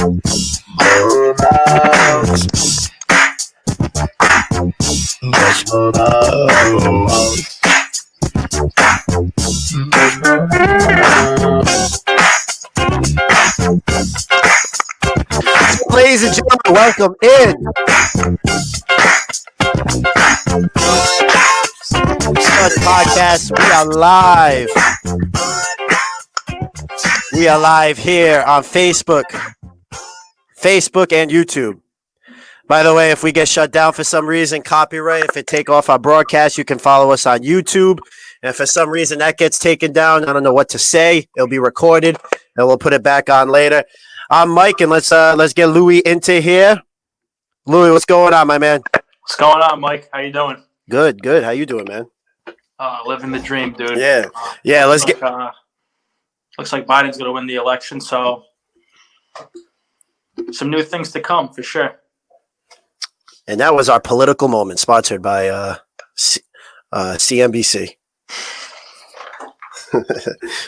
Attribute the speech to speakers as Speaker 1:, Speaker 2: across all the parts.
Speaker 1: Ladies and gentlemen, welcome in. Start the podcast. We are live. We are live here on Facebook and YouTube. By the way, if we get shut down for some reason, copyright, if it take off our broadcast, you can follow us on YouTube. And if for some reason that gets taken down, I don't know what to say. It'll be recorded, and we'll put it back on later. I'm Mike, and let's get Louie into here. Louie, what's going on, my man?
Speaker 2: What's going on, Mike? How you doing?
Speaker 1: Good. How you doing, man?
Speaker 2: Living the dream, dude.
Speaker 1: Yeah. Looks
Speaker 2: like Biden's going to win the election, so some new things to come for sure.
Speaker 1: And that was our political moment, sponsored by CNBC.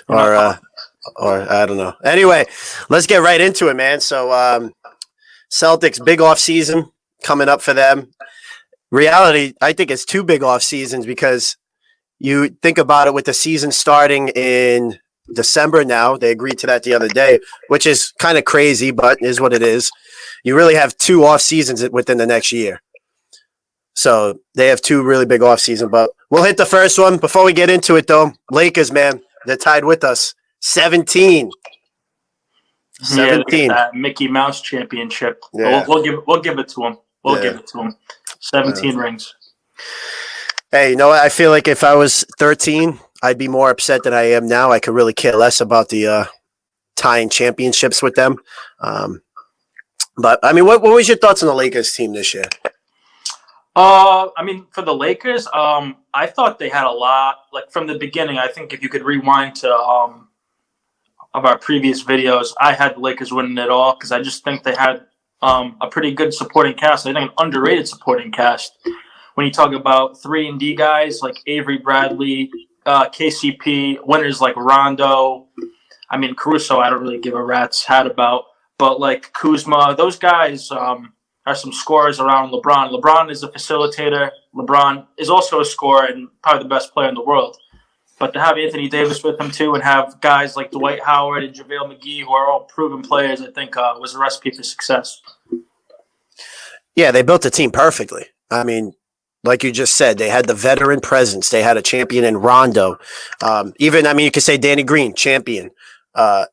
Speaker 1: Or I don't know. Anyway, let's get right into it, man. So, Celtics, big off season coming up for them. Reality, I think it's two big off seasons because you think about it with the season starting in December now. They agreed to that the other day, which is kind of crazy, but is what it is. You really have two off seasons within the next year. So they have two really big off seasons, but we'll hit the first one. Before we get into it, though, Lakers, man, they're tied with us. 17.
Speaker 2: Yeah, that Mickey Mouse championship.
Speaker 1: Yeah.
Speaker 2: We'll give it to him. Give it to him. 17 rings.
Speaker 1: Hey, you know what? I feel like if I was 13, I'd be more upset than I am now. I could really care less about the tying championships with them. But I mean, what was your thoughts on the Lakers team this year?
Speaker 2: For the Lakers, I thought they had a lot. Like from the beginning, I think if you could rewind to of our previous videos, I had the Lakers winning it all because I just think they had a pretty good supporting cast. I think an underrated supporting cast. When you talk about 3-and-D guys like Avery Bradley, KCP, winners like Rondo, I mean Caruso, I don't really give a rat's hat about, but like Kuzma, those guys are some scorers around LeBron. LeBron is a facilitator. LeBron is also a scorer and probably the best player in the world. But to have Anthony Davis with him too and have guys like Dwight Howard and JaVale McGee who are all proven players, I think was a recipe for success.
Speaker 1: Yeah, they built the team perfectly. I mean, like you just said, they had the veteran presence. They had a champion in Rondo. You could say Danny Green, champion.
Speaker 2: Left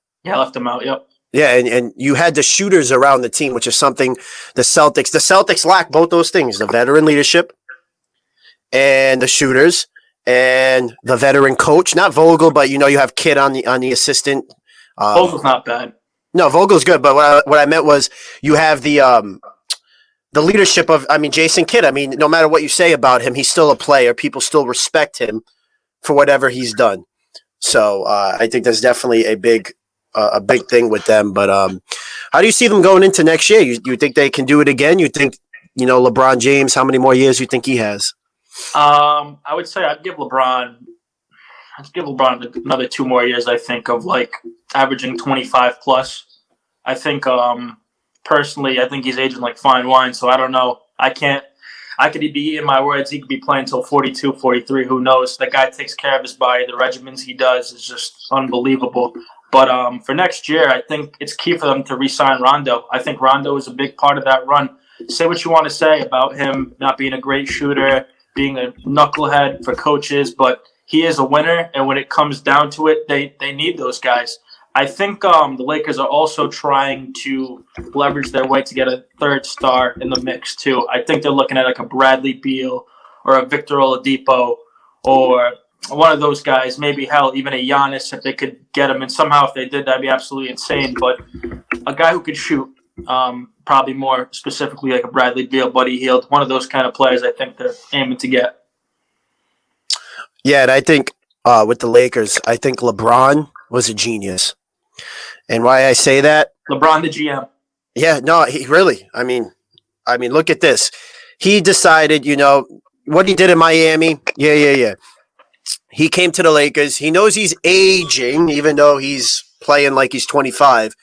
Speaker 2: him out, yep.
Speaker 1: Yeah, and you had the shooters around the team, which is something the Celtics lack both those things, the veteran leadership and the shooters and the veteran coach. Not Vogel, but you have Kidd on the assistant.
Speaker 2: Vogel's not bad.
Speaker 1: No, Vogel's good, but what I meant was you have the leadership of, Jason Kidd. I mean, no matter what you say about him, he's still a player. People still respect him for whatever he's done. So I think that's definitely a big thing with them. But how do you see them going into next year? You think they can do it again? You think, LeBron James, how many more years do you think he has?
Speaker 2: I would say I'd give LeBron another 2 more years, I think, of like averaging 25 plus. I think personally, I think he's aging like fine wine. So I don't know. I could be eating my words. He could be playing until 42, 43. Who knows? That guy takes care of his body. The regimens he does is just unbelievable. But for next year, I think it's key for them to re-sign Rondo. I think Rondo is a big part of that run. Say what you want to say about him not being a great shooter, being a knucklehead for coaches, but he is a winner. And when it comes down to it, they need those guys. I think the Lakers are also trying to leverage their way to get a third star in the mix too. I think they're looking at like a Bradley Beal or a Victor Oladipo or one of those guys, maybe even a Giannis if they could get him. And somehow if they did, that'd be absolutely insane. But a guy who could shoot, probably more specifically like a Bradley Beal, Buddy Hield, one of those kind of players I think they're aiming to get.
Speaker 1: Yeah, and I think with the Lakers, I think LeBron was a genius. And why I say that?
Speaker 2: LeBron the GM.
Speaker 1: Yeah, no, he really. I mean, look at this. He decided, what he did in Miami. Yeah. He came to the Lakers. He knows he's aging, even though he's playing like he's 25.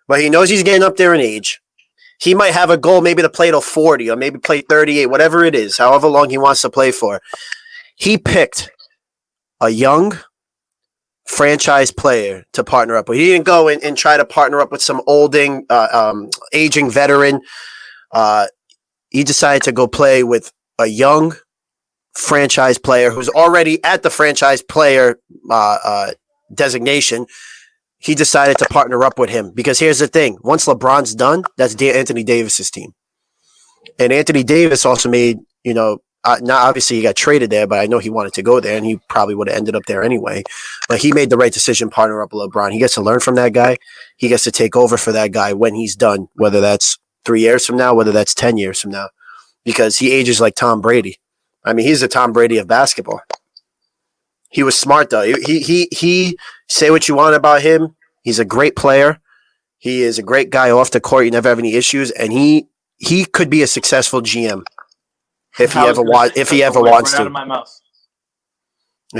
Speaker 1: but he knows he's getting up there in age. He might have a goal maybe to play till 40 or maybe play 38, whatever it is, however long he wants to play for. He picked a young franchise player to partner up with. He didn't go and try to partner up with some aging veteran. He decided to go play with a young franchise player who's already at the franchise player designation. He decided to partner up with him because here's the thing. Once LeBron's done, that's Anthony Davis's team. And Anthony Davis also made, now obviously he got traded there, but I know he wanted to go there and he probably would have ended up there anyway. But he made the right decision, partner up with LeBron. He gets to learn from that guy. He gets to take over for that guy when he's done, whether that's 3 years from now, whether that's 10 years from now, because he ages like Tom Brady. I mean, he's the Tom Brady of basketball. He was smart though. He say what you want about him. He's a great player. He is a great guy off the court. You never have any issues, and he could be a successful GM if he ever wants to. If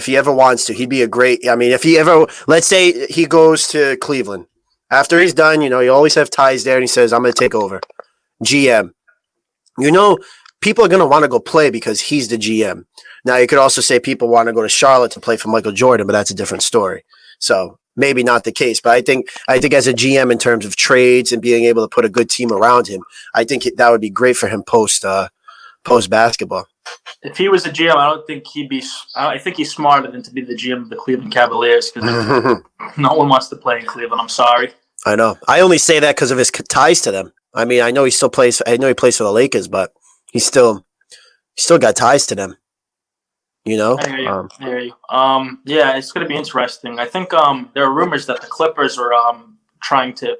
Speaker 1: he ever wants to, he'd be a great. I mean, if he ever, let's say he goes to Cleveland after he's done. You always have ties there, and he says, "I'm going to take over GM." People are going to want to go play because he's the GM. Now, you could also say people want to go to Charlotte to play for Michael Jordan, but that's a different story. So maybe not the case. But I think as a GM in terms of trades and being able to put a good team around him, I think that would be great for him post basketball.
Speaker 2: If he was a GM, I don't think he'd be. I think he's smarter than to be the GM of the Cleveland Cavaliers because no one wants to play in Cleveland. I'm sorry.
Speaker 1: I know. I only say that because of his ties to them. I mean, I know he still plays. I know he plays for the Lakers, but he's still got ties to them. I hear you. Yeah, it's going to be interesting. I think there are rumors that the Clippers are trying to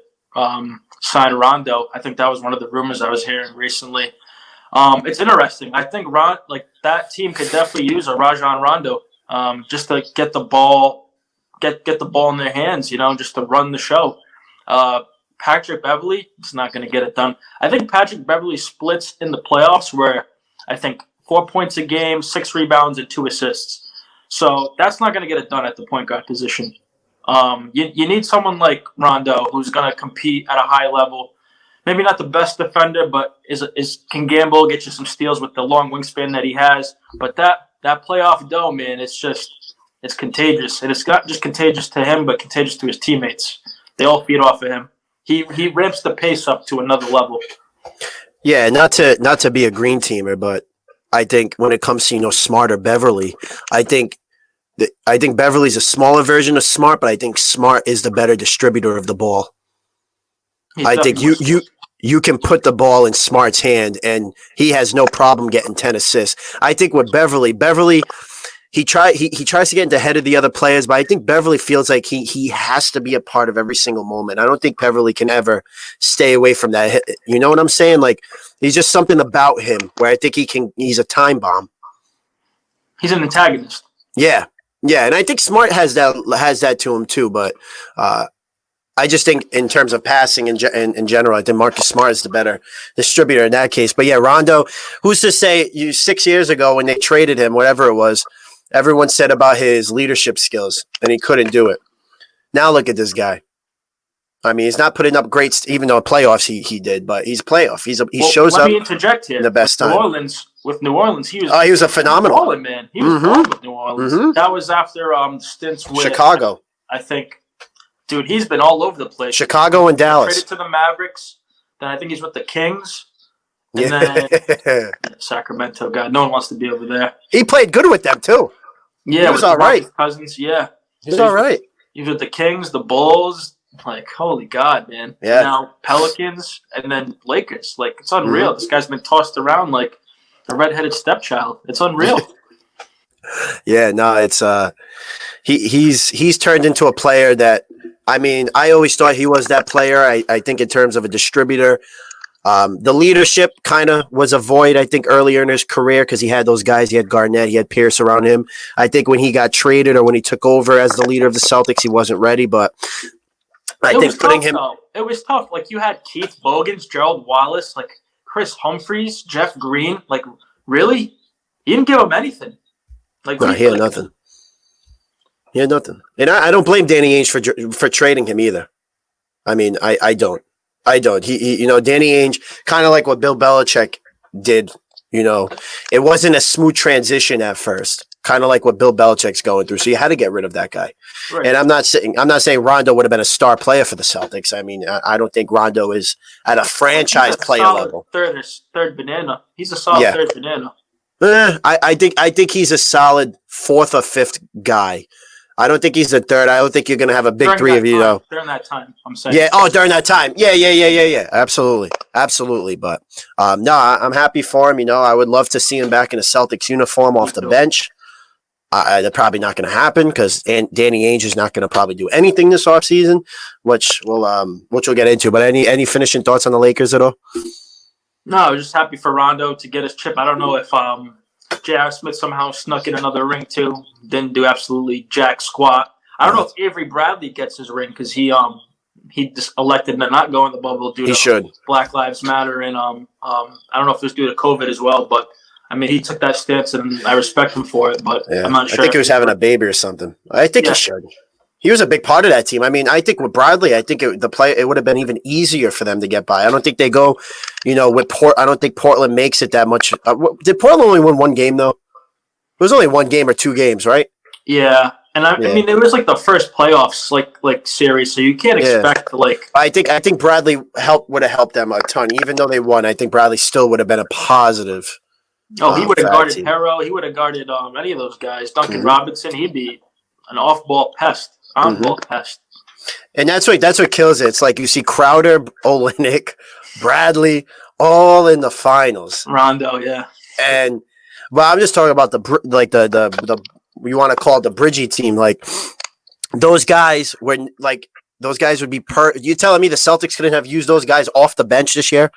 Speaker 1: sign Rondo. I think that was one of the rumors I was hearing recently. It's interesting. I think that team could definitely use a Rajon Rondo just to get the ball in their hands. Just to run the show. Patrick Beverley is not going to get it done. I think Patrick Beverley splits in the playoffs where I think 4 points a game, 6 rebounds, and 2 assists. So that's not going to get it done at the point guard position. You need someone like Rondo who's going to compete at a high level. Maybe not the best defender, but can gamble, get you some steals with the long wingspan that he has. But that playoff dough, man, it's contagious. And it's not just contagious to him, but contagious to his teammates. They all feed off of him. He ramps the pace up to another level. Yeah, not to be a green teamer, but I think when it comes to Smart or Beverly, I think Beverly's a smaller version of Smart, but I think Smart is the better distributor of the ball. I think you can put the ball in Smart's hand, and he has no problem getting 10 assists. I think with Beverly, he tries to get into the head of the other players, but I think Beverly feels like he has to be a part of every single moment. I don't think Beverly can ever stay away from that. You know what I'm saying? Like, he's just something about him where I think he's a time bomb.
Speaker 2: He's an antagonist.
Speaker 1: Yeah. Yeah, and I think Smart has that to him too, but I just think in terms of passing in general, I think Marcus Smart is the better distributor in that case. But yeah, Rondo, who's to say 6 years ago when they traded him, whatever it was, everyone said about his leadership skills, and he couldn't do it. Now look at this guy. I mean, he's not putting up great, even though playoffs he did, but he's a playoff. He shows up.
Speaker 2: Let me interject here.
Speaker 1: The best time.
Speaker 2: With New Orleans, he was
Speaker 1: a phenomenal
Speaker 2: balling, man. He was balling with New Orleans. Mm-hmm. That was after stints with
Speaker 1: Chicago.
Speaker 2: I think, dude, he's been all over the place.
Speaker 1: Chicago and Dallas.
Speaker 2: Traded to the Mavericks. Then I think he's with the Kings. And then Sacramento. God, no one wants to be over there.
Speaker 1: He played good with them too.
Speaker 2: Yeah,
Speaker 1: he was all right.
Speaker 2: Cousins, yeah.
Speaker 1: He was all right.
Speaker 2: He was with the Kings, the Bulls. Like, holy God, man.
Speaker 1: Yeah.
Speaker 2: And now Pelicans and then Lakers. Like, it's unreal. Mm-hmm. This guy's been tossed around like a redheaded stepchild. It's unreal.
Speaker 1: Yeah, no, it's he's turned into a player that, I mean, I always thought he was that player. I think in terms of a distributor, the leadership kind of was a void, I think, earlier in his career because he had those guys. He had Garnett, he had Pierce around him. I think when he got traded or when he took over as the leader of the Celtics, he wasn't ready, but I think putting him...
Speaker 2: It was tough. Like, you had Keith Bogans, Gerald Wallace, like Chris Humphries, Jeff Green. Like, really? He didn't give him anything. Like,
Speaker 1: no, he had nothing. He had nothing. And I don't blame Danny Ainge for trading him either. I mean, I don't. I don't. He Danny Ainge, kind of like what Bill Belichick did. It wasn't a smooth transition at first, kind of like what Bill Belichick's going through. So you had to get rid of that guy.
Speaker 2: Right.
Speaker 1: And I'm not saying Rondo would have been a star player for the Celtics. I mean, I don't think Rondo is at a franchise player level.
Speaker 2: Third banana. He's a solid third banana.
Speaker 1: I think he's a solid fourth or fifth guy. I don't think he's the third. I don't think you're going to have a big
Speaker 2: During
Speaker 1: three of you.
Speaker 2: During that time, I'm saying.
Speaker 1: Yeah. Oh, during that time. Yeah. Absolutely. But no, I'm happy for him. I would love to see him back in a Celtics uniform off the bench. That's probably not going to happen because Danny Ainge is not going to probably do anything this offseason, which we'll get into. But any finishing thoughts on the Lakers at all?
Speaker 2: No, I was just happy for Rondo to get his chip. I don't know if J.R. Smith somehow snuck in another ring too. Didn't do absolutely jack squat. I don't know if Avery Bradley gets his ring because he just elected to not go in the bubble due to Black Lives Matter, and I don't know if it was due to COVID as well. But I mean, he took that stance, and I respect him for it. But I'm not sure.
Speaker 1: I think he was having a baby or something. I think he should. He was a big part of that team. I mean, I think with Bradley, I think it would have been even easier for them to get by. I don't think they go, with I don't think Portland makes it that much. Did Portland only win one game though? It was only one game or two games, right?
Speaker 2: Yeah, and I mean, it was like the first playoffs like series, so you can't expect
Speaker 1: I think Bradley would have helped them a ton, even though they won. I think Bradley still would have been a positive.
Speaker 2: Oh, he would have guarded Harrow. He would have guarded any of those guys. Duncan Robinson. He'd be an off-ball pest. On-ball pest.
Speaker 1: And that's what kills it. It's like you see Crowder, Olynyk, Bradley, all in the finals.
Speaker 2: Rondo, yeah.
Speaker 1: And I'm just talking about the you want to call it the Bridgie team. Like those guys would be you telling me the Celtics couldn't have used those guys off the bench this year?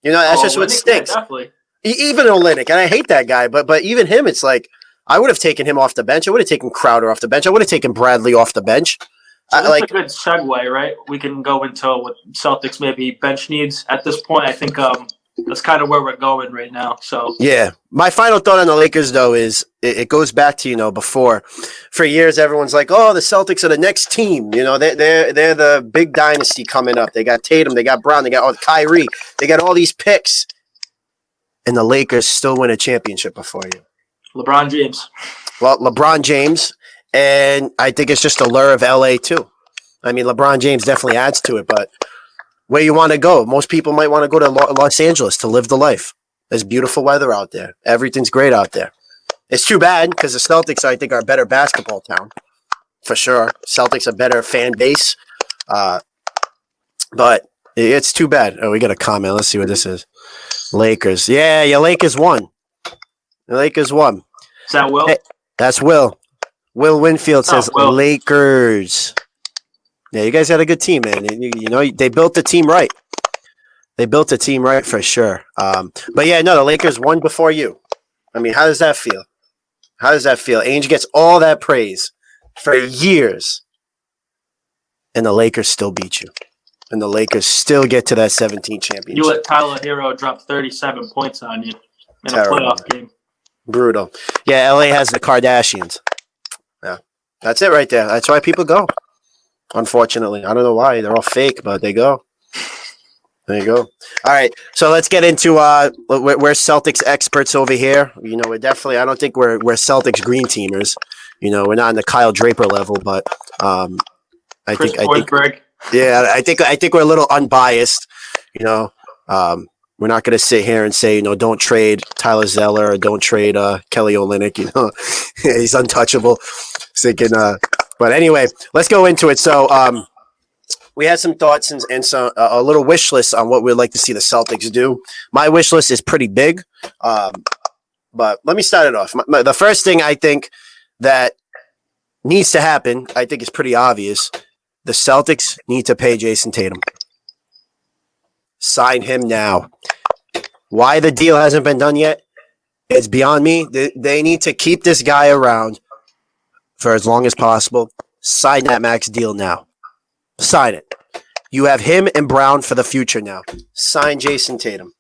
Speaker 1: That's just what stinks.
Speaker 2: Yeah, definitely.
Speaker 1: Even Olynyk, and I hate that guy, but even him, it's like I would have taken him off the bench. I would have taken Crowder off the bench. I would have taken Bradley off the bench.
Speaker 2: So that's a good segue, right? We can go into what Celtics maybe bench needs at this point. I think that's kind of where we're going right now. So
Speaker 1: yeah, my final thought on the Lakers though is it goes back to before. For years, everyone's like, "Oh, the Celtics are the next team." They're the big dynasty coming up. They got Tatum, they got Brown, they got Kyrie, they got all these picks, and the Lakers still win a championship before you.
Speaker 2: LeBron James.
Speaker 1: Well, LeBron James, and I think it's just the lure of LA too. I mean, LeBron James definitely adds to it, but where you want to go? Most people might want to go to Los Angeles to live the life. There's beautiful weather out there. Everything's great out there. It's too bad because the Celtics, I think, are a better basketball town for sure. Celtics are better fan base, but it's too bad. Oh, we got a comment. Let's see what this is. Lakers. Yeah, Lakers won. The Lakers won.
Speaker 2: Is that Will?
Speaker 1: Hey, that's Will. Will Winfield says Lakers. Yeah, you guys had a good team, man. They built the team right. They built the team right for sure. But yeah, no, the Lakers won before you. I mean, how does that feel? Ainge gets all that praise for years, and the Lakers still beat you. And the Lakers still get to that 17 championship.
Speaker 2: You let Tyler Hero drop 37 points on you in a playoff game.
Speaker 1: Brutal. Yeah, LA has the Kardashians. Yeah, that's it right there. That's why people go. Unfortunately, I don't know why. They're all fake, but they go. There you go. All right, so let's get into we're Celtics experts over here. We're definitely. I don't think we're Celtics green teamers. We're not in the Kyle Draper level, but I think yeah, I think we're a little unbiased. We're not going to sit here and say, don't trade Tyler Zeller or don't trade Kelly Olynyk. He's untouchable. Thinking, but anyway, let's go into it. So we had some thoughts and some a little wish list on what we'd like to see the Celtics do. My wish list is pretty big, but let me start it off. The first thing I think that needs to happen, I think is pretty obvious. The Celtics need to pay Jason Tatum. Sign him now. Why the deal hasn't been done yet, it's beyond me. They need to keep this guy around for as long as possible. Sign that max deal now. Sign it. You have him and Brown for the future now. Sign Jason Tatum.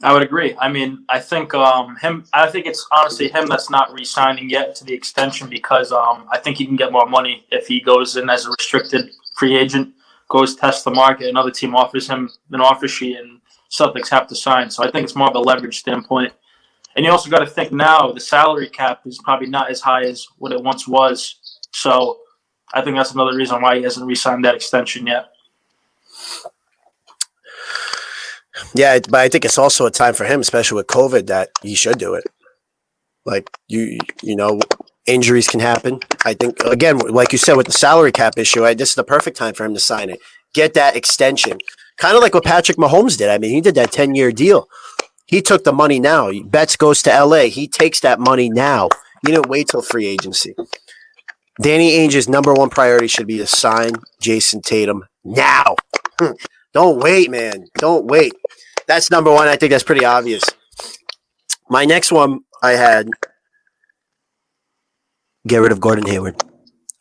Speaker 2: I would agree. I mean, I think him. I think it's honestly him that's not re-signing yet to the extension because I think he can get more money if he goes in as a restricted free agent, goes test the market, another team offers him an offer sheet, and Celtics have to sign. So I think it's more of a leverage standpoint. And you also got to think now the salary cap is probably not as high as what it once was. So I think that's another reason why he hasn't re-signed that extension yet.
Speaker 1: Yeah, but I think it's also a time for him, especially with COVID, that he should do it. Like you know, injuries can happen. I think again, like you said, with the salary cap issue, this is the perfect time for him to sign it, get that extension, kind of like what Patrick Mahomes did. I mean, he did that 10-year deal. He took the money now. Betts goes to LA. He takes that money now. He didn't wait till free agency. Danny Ainge's number one priority should be to sign Jason Tatum now. Don't wait, man. Don't wait. That's number one. I think that's pretty obvious. My next one I had, get rid of Gordon Hayward.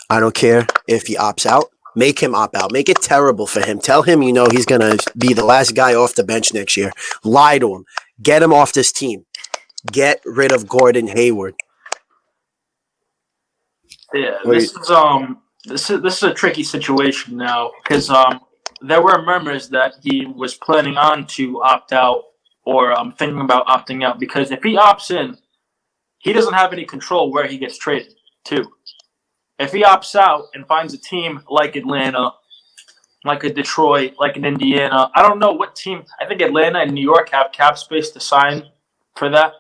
Speaker 1: I don't care if he opts out. Make him opt out. Make it terrible for him. Tell him, he's going to be the last guy off the bench next year. Lie to him. Get him off this team. Get rid of Gordon Hayward.
Speaker 2: Yeah, this is a tricky situation now because there were murmurs that he was planning on to opt out or thinking about opting out because if he opts in, he doesn't have any control where he gets traded to. If he opts out and finds a team like Atlanta, like a Detroit, like an Indiana, I don't know what team. I think Atlanta and New York have cap space to sign for that.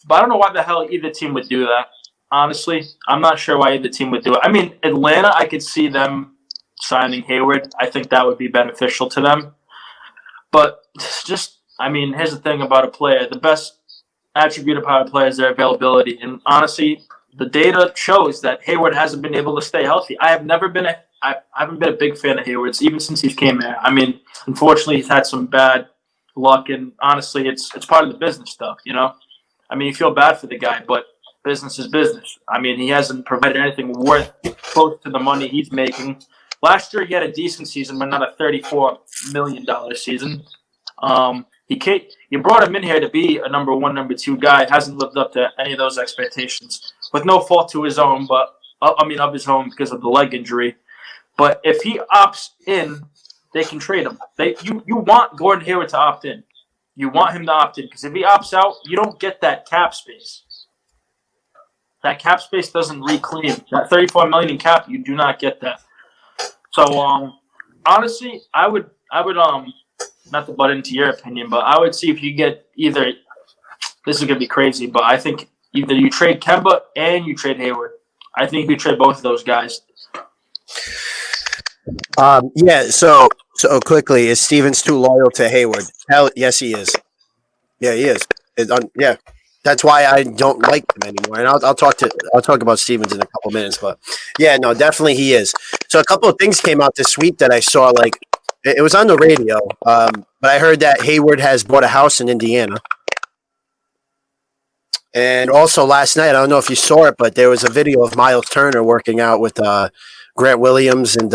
Speaker 2: But I don't know why the hell either team would do that. Honestly, I'm not sure why either team would do it. I mean, Atlanta, I could see them signing Hayward. I think that would be beneficial to them. But here's the thing about a player. The best attribute about a player is their availability. And honestly, the data shows that Hayward hasn't been able to stay healthy. I haven't been a big fan of Hayward's even since he came here. I mean, unfortunately, he's had some bad luck, and honestly, it's part of the business stuff, I mean, you feel bad for the guy, but business is business. I mean, he hasn't provided anything worth close to the money he's making. Last year, he had a decent season, but not a $34 million season. You brought him in here to be a number one, number two guy. Hasn't lived up to any of those expectations, with no fault to his own, of his own because of the leg injury. But if he opts in, they can trade him. You want Gordon Hayward to opt in. You want him to opt in because if he opts out, you don't get that cap space. That cap space doesn't reclaim that $34 million in cap. You do not get that. So honestly, I would not to butt into your opinion, but I would see if you get either. This is gonna be crazy, but I think either you trade Kemba and you trade Hayward. I think you trade both of those guys.
Speaker 1: Yeah. So quickly, is Stevens too loyal to Hayward? Hell, yes, he is. Yeah, he is. Yeah. That's why I don't like him anymore. And I'll talk about Stevens in a couple minutes, but yeah, no, definitely he is. So a couple of things came out this week that I saw. Like it was on the radio, but I heard that Hayward has bought a house in Indiana. And also last night, I don't know if you saw it, but there was a video of Miles Turner working out with Grant Williams and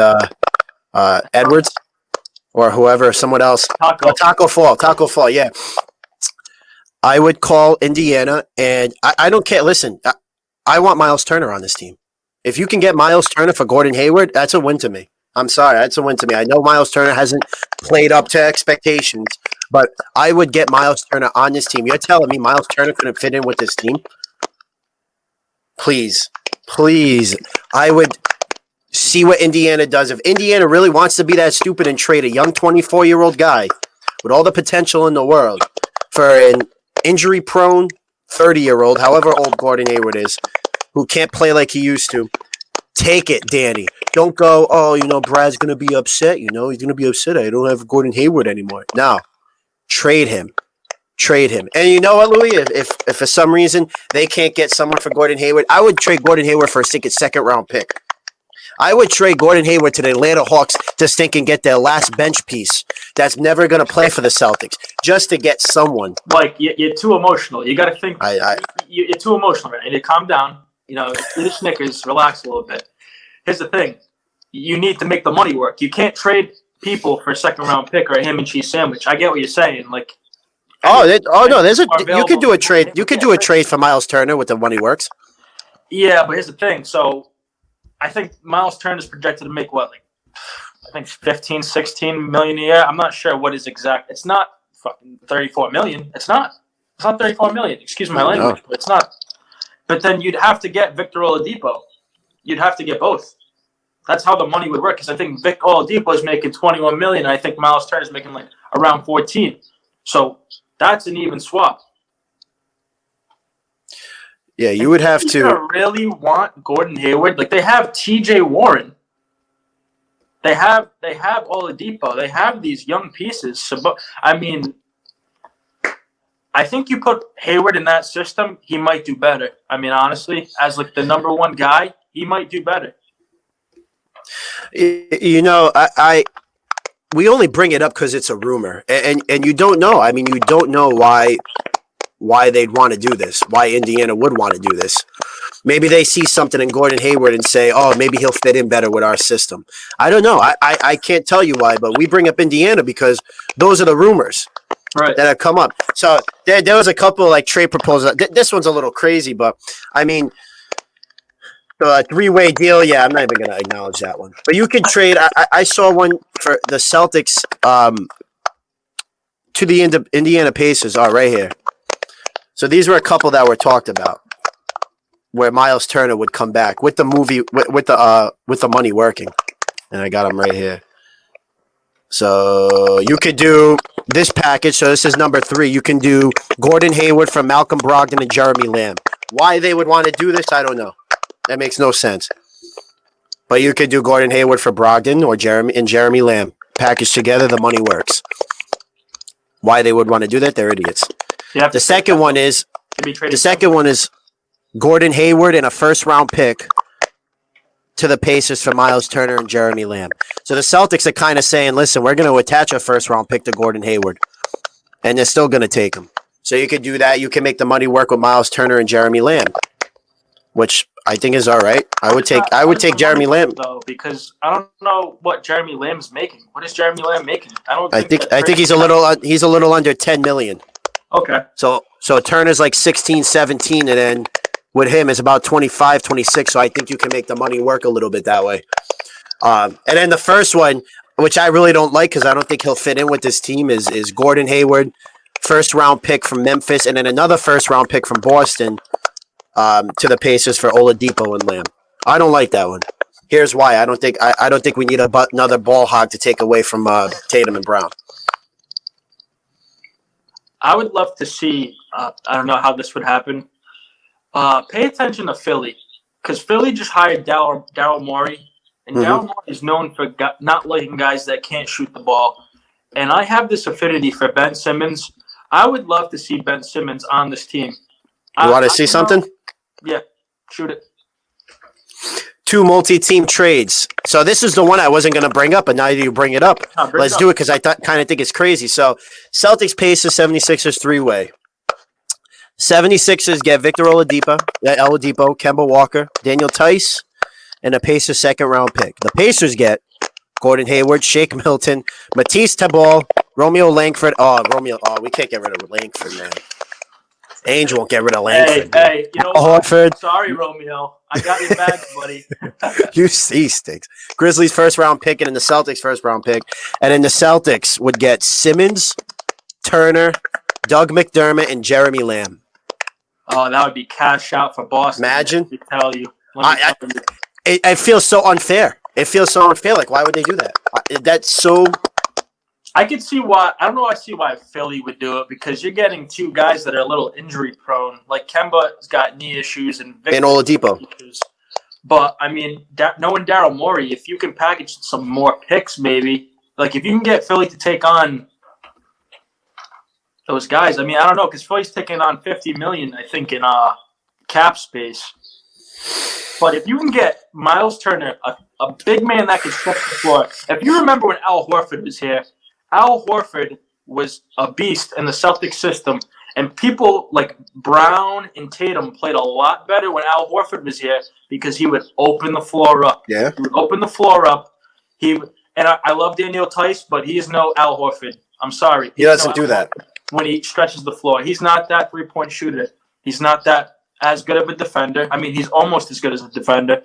Speaker 1: Edwards or whoever, someone else. Taco Fall, yeah. I would call Indiana, and I don't care. Listen, I want Miles Turner on this team. If you can get Miles Turner for Gordon Hayward, that's a win to me. I'm sorry, that's a win to me. I know Miles Turner hasn't played up to expectations, but I would get Miles Turner on this team. You're telling me Miles Turner couldn't fit in with this team? Please. I would see what Indiana does. If Indiana really wants to be that stupid and trade a young 24-year-old guy with all the potential in the world for an injury-prone 30-year-old, however old Gordon Hayward is, who can't play like he used to, take it, Danny. Don't go, Brad's going to be upset. He's going to be upset. I don't have Gordon Hayward anymore. No. Trade him. And you know what, Louie? If for some reason they can't get someone for Gordon Hayward, I would trade Gordon Hayward for a second-round pick. I would trade Gordon Hayward to the Atlanta Hawks to stink and get their last bench piece that's never going to play for the Celtics just to get someone.
Speaker 2: Like, you're too emotional. You got to think. You're too emotional, right? You need to calm down. Eat a Snickers, relax a little bit. Here's the thing. You need to make the money work. You can't trade people for a second-round pick or a ham and cheese sandwich. I get what you're saying. Like,
Speaker 1: No, you could do a trade. You could do a
Speaker 2: trade.
Speaker 1: trade for Miles Turner with the money works.
Speaker 2: Yeah, but here's the thing. So I think Miles Turner is projected to make what, like, I think 15, 16 million a year. I'm not sure what is exact. It's not fucking 34 million. It's not. It's not 34 million. Excuse my language, but it's not. But then you'd have to get Victor Oladipo. You'd have to get both. That's how the money would work. Because I think Vic Oladipo is making 21 million. And I think Miles Turner is making like around 14. So that's an even swap.
Speaker 1: Yeah, you would have to
Speaker 2: really want Gordon Hayward. Like, they have T.J. Warren. They have Oladipo. They have these young pieces. So, I mean, I think you put Hayward in that system, he might do better. I mean, honestly, as like the number one guy, he might do better.
Speaker 1: You know, we only bring it up because it's a rumor, and you don't know. I mean, you don't know why they'd want to do this, why Indiana would want to do this. Maybe they see something in Gordon Hayward and say, oh, maybe he'll fit in better with our system. I don't know. I can't tell you why, but we bring up Indiana because those are the rumors that have come up. So there was a couple like trade proposals. This one's a little crazy, but I mean, the three-way deal, yeah, I'm not even going to acknowledge that one. But you could trade. I saw one for the Celtics to the Indiana Pacers. Oh, right here. So these were a couple that were talked about, where Miles Turner would come back with the movie with the money working, and I got them right here. So you could do this package. So this is number 3. You can do Gordon Hayward from Malcolm Brogdon and Jeremy Lamb. Why they would want to do this, I don't know. That makes no sense. But you could do Gordon Hayward for Brogdon or Jeremy Lamb. Packaged together, the money works. Why they would want to do that, they're idiots. The second one is Gordon Hayward and a first-round pick to the Pacers for Miles Turner and Jeremy Lamb. So the Celtics are kind of saying, listen, we're going to attach a first-round pick to Gordon Hayward, and they're still going to take him. So you could do that. You can make the money work with Miles Turner and Jeremy Lamb, which I think is all right. I would take Jeremy Lamb
Speaker 2: though, because I don't know what Jeremy Lamb's making. What is Jeremy Lamb making?
Speaker 1: I think he's a little under 10 million.
Speaker 2: Okay.
Speaker 1: So Turner's like 16, 17, and then with him is about 25, 26. So I think you can make the money work a little bit that way. And then the first one, which I really don't like because I don't think he'll fit in with this team, is Gordon Hayward, first round pick from Memphis, and then another first round pick from Boston to the Pacers for Oladipo and Lamb. I don't like that one. Here's why. I don't think we need another ball hog to take away from Tatum and Brown.
Speaker 2: I would love to see. I don't know how this would happen. Pay attention to Philly, because Philly just hired Daryl Morey, and Daryl Morey is known for not liking guys that can't shoot the ball. And I have this affinity for Ben Simmons. I would love to see Ben Simmons on this team.
Speaker 1: You want to see something?
Speaker 2: Yeah, shoot it.
Speaker 1: 2 multi-team trades. So this is the one I wasn't going to bring up, but now you bring it up. Let's do it because I kind of think it's crazy. So Celtics, Pacers, 76ers, 3-way. 76ers get Victor Oladipo, Kemba Walker, Daniel Tice, and a Pacers second-round pick. The Pacers get Gordon Hayward, Shake Milton, Matisse Thybulle, Romeo Langford. We can't get rid of Langford, man. Ainge won't get rid of Langford.
Speaker 2: Hey, you know
Speaker 1: what? Horford.
Speaker 2: Sorry, Romeo. I got your back, buddy.
Speaker 1: You see, stinks. Grizzlies first-round pick and then the Celtics first-round pick. And then the Celtics would get Simmons, Turner, Doug McDermott, and Jeremy Lamb.
Speaker 2: Oh, that would be cash out for Boston.
Speaker 1: Imagine.
Speaker 2: Let me tell you.
Speaker 1: It feels so unfair. It feels so unfair. Like, why would they do that? That's so...
Speaker 2: I could see why. I don't know. I see why Philly would do it, because you're getting 2 guys that are a little injury prone. Like Kemba's got knee issues and
Speaker 1: Oladipo.
Speaker 2: Issues. But I mean, knowing Daryl Morey, if you can package some more picks, maybe like if you can get Philly to take on those guys. I mean, I don't know, because Philly's taking on $50 million, I think, in cap space. But if you can get Miles Turner, a big man that can stretch the floor. If you remember when Al Horford was here. Al Horford was a beast in the Celtics system, and people like Brown and Tatum played a lot better when Al Horford was here because he would open the floor up.
Speaker 1: Yeah.
Speaker 2: He would open the floor up. I love Daniel Tice, but he is no Al Horford. I'm sorry.
Speaker 1: He doesn't do that.
Speaker 2: when he stretches the floor. He's not that 3-point shooter. He's not that as good of a defender. I mean, he's almost as good as a defender,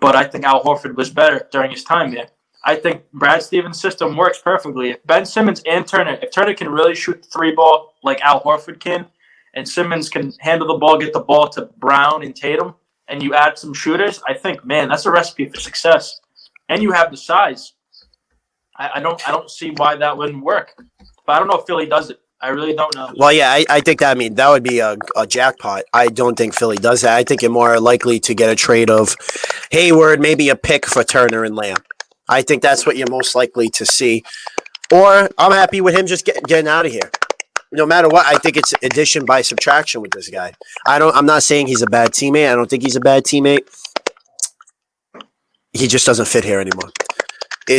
Speaker 2: but I think Al Horford was better during his time here. I think Brad Stevens' system works perfectly. If Ben Simmons and Turner, if Turner can really shoot the 3-ball like Al Horford can, and Simmons can handle the ball, get the ball to Brown and Tatum, and you add some shooters, I think, man, that's a recipe for success. And you have the size. I don't see why that wouldn't work. But I don't know if Philly does it. I really don't know.
Speaker 1: Well, yeah, I think that that would be a jackpot. I don't think Philly does that. I think you're more likely to get a trade of Hayward, maybe a pick for Turner and Lamb. I think that's what you're most likely to see. Or I'm happy with him just getting out of here. No matter what, I think it's addition by subtraction with this guy. I'm not saying he's a bad teammate. I don't think he's a bad teammate. He just doesn't fit here anymore.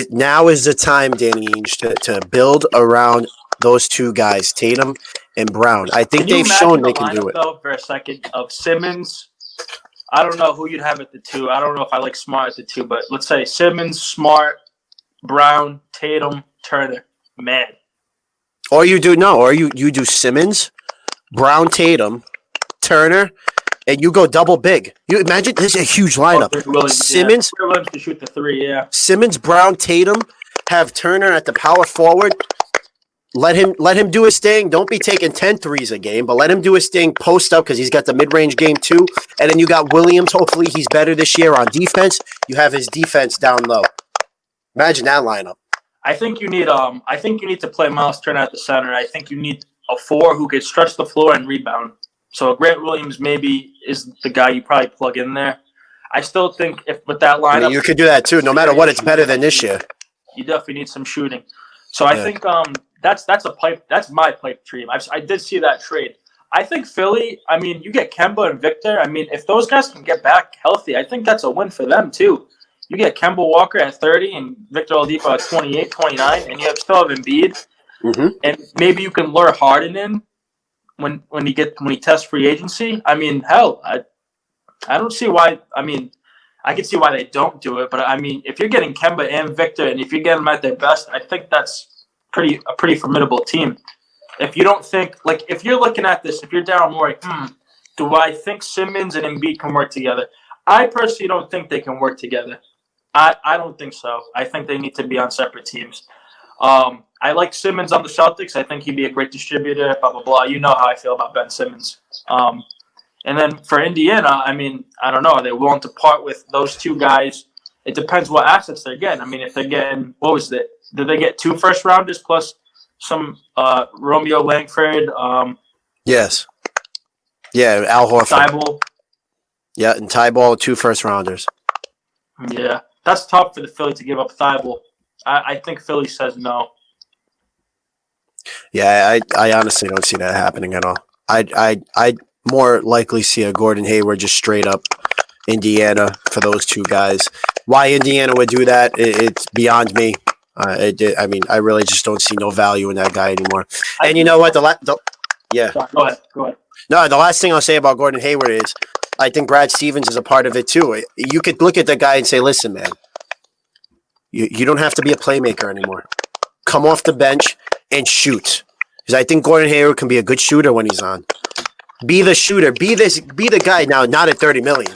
Speaker 1: Now is the time, Danny Ainge, to build around those two guys, Tatum and Brown. I think they've shown they can do it.
Speaker 2: Though, for a second, of Simmons, I don't know who you'd have at the 2. I don't know if I like Smart at the 2, but let's say Simmons, Smart, Brown, Tatum, Turner. Man.
Speaker 1: Or you do Simmons, Brown, Tatum, Turner, and you go double big. You imagine this is a huge lineup. Simmons,
Speaker 2: Williams to shoot the 3, yeah.
Speaker 1: Simmons, Brown, Tatum, have Turner at the power forward. Let him do his thing. Don't be taking 10 threes a game, but let him do his thing post up because he's got the mid-range game too. And then you got Williams. Hopefully he's better this year on defense. You have his defense down low. Imagine that lineup.
Speaker 2: I think you need to play Miles Turner at the center. I think you need a 4 who could stretch the floor and rebound. So Grant Williams maybe is the guy you probably plug in there. I still think if with that lineup,
Speaker 1: you could do that too. No matter what, it's better than this year.
Speaker 2: You definitely need some shooting. So I think that's a pipe. That's my pipe dream. I did see that trade. I think Philly. I mean, you get Kemba and Victor. I mean, if those guys can get back healthy, I think that's a win for them too. You get Kemba Walker at 30 and Victor Oladipo at 28, 29, and you still have Embiid.
Speaker 1: Mm-hmm.
Speaker 2: And maybe you can lure Harden in when he tests free agency. I mean, hell, I don't see why. I mean, I can see why they don't do it, but I mean, if you're getting Kemba and Victor, and if you're getting them at their best, I think that's a pretty formidable team. If you don't think, like, if you're looking at this, if you're Daryl Morey, do I think Simmons and Embiid can work together? I personally don't think they can work together. I don't think so. I think they need to be on separate teams. I like Simmons on the Celtics. I think he'd be a great distributor, blah, blah, blah. You know how I feel about Ben Simmons. And then for Indiana, I mean, I don't know. Are they willing to part with those 2 guys? It depends what assets they're getting. I mean, if they're getting, what was it? Did they get 2 first-rounders plus some Romeo Langford?
Speaker 1: Yes. Yeah, Al Horford.
Speaker 2: Thibault.
Speaker 1: Yeah, and Thibault, 2 first-rounders.
Speaker 2: Yeah, that's tough for the Philly to give up Thibault. I think Philly says no.
Speaker 1: Yeah, I honestly don't see that happening at all. I'd more likely see a Gordon Hayward just straight up Indiana for those 2 guys. Why Indiana would do that, it's beyond me. I mean, I really just don't see no value in that guy anymore. And you know what? Yeah.
Speaker 2: Go ahead.
Speaker 1: No, the last thing I'll say about Gordon Hayward is I think Brad Stevens is a part of it too. You could look at the guy and say, listen, man, you don't have to be a playmaker anymore. Come off the bench and shoot. Because I think Gordon Hayward can be a good shooter when he's on. Be the shooter. Be the guy. Now, not at $30 million.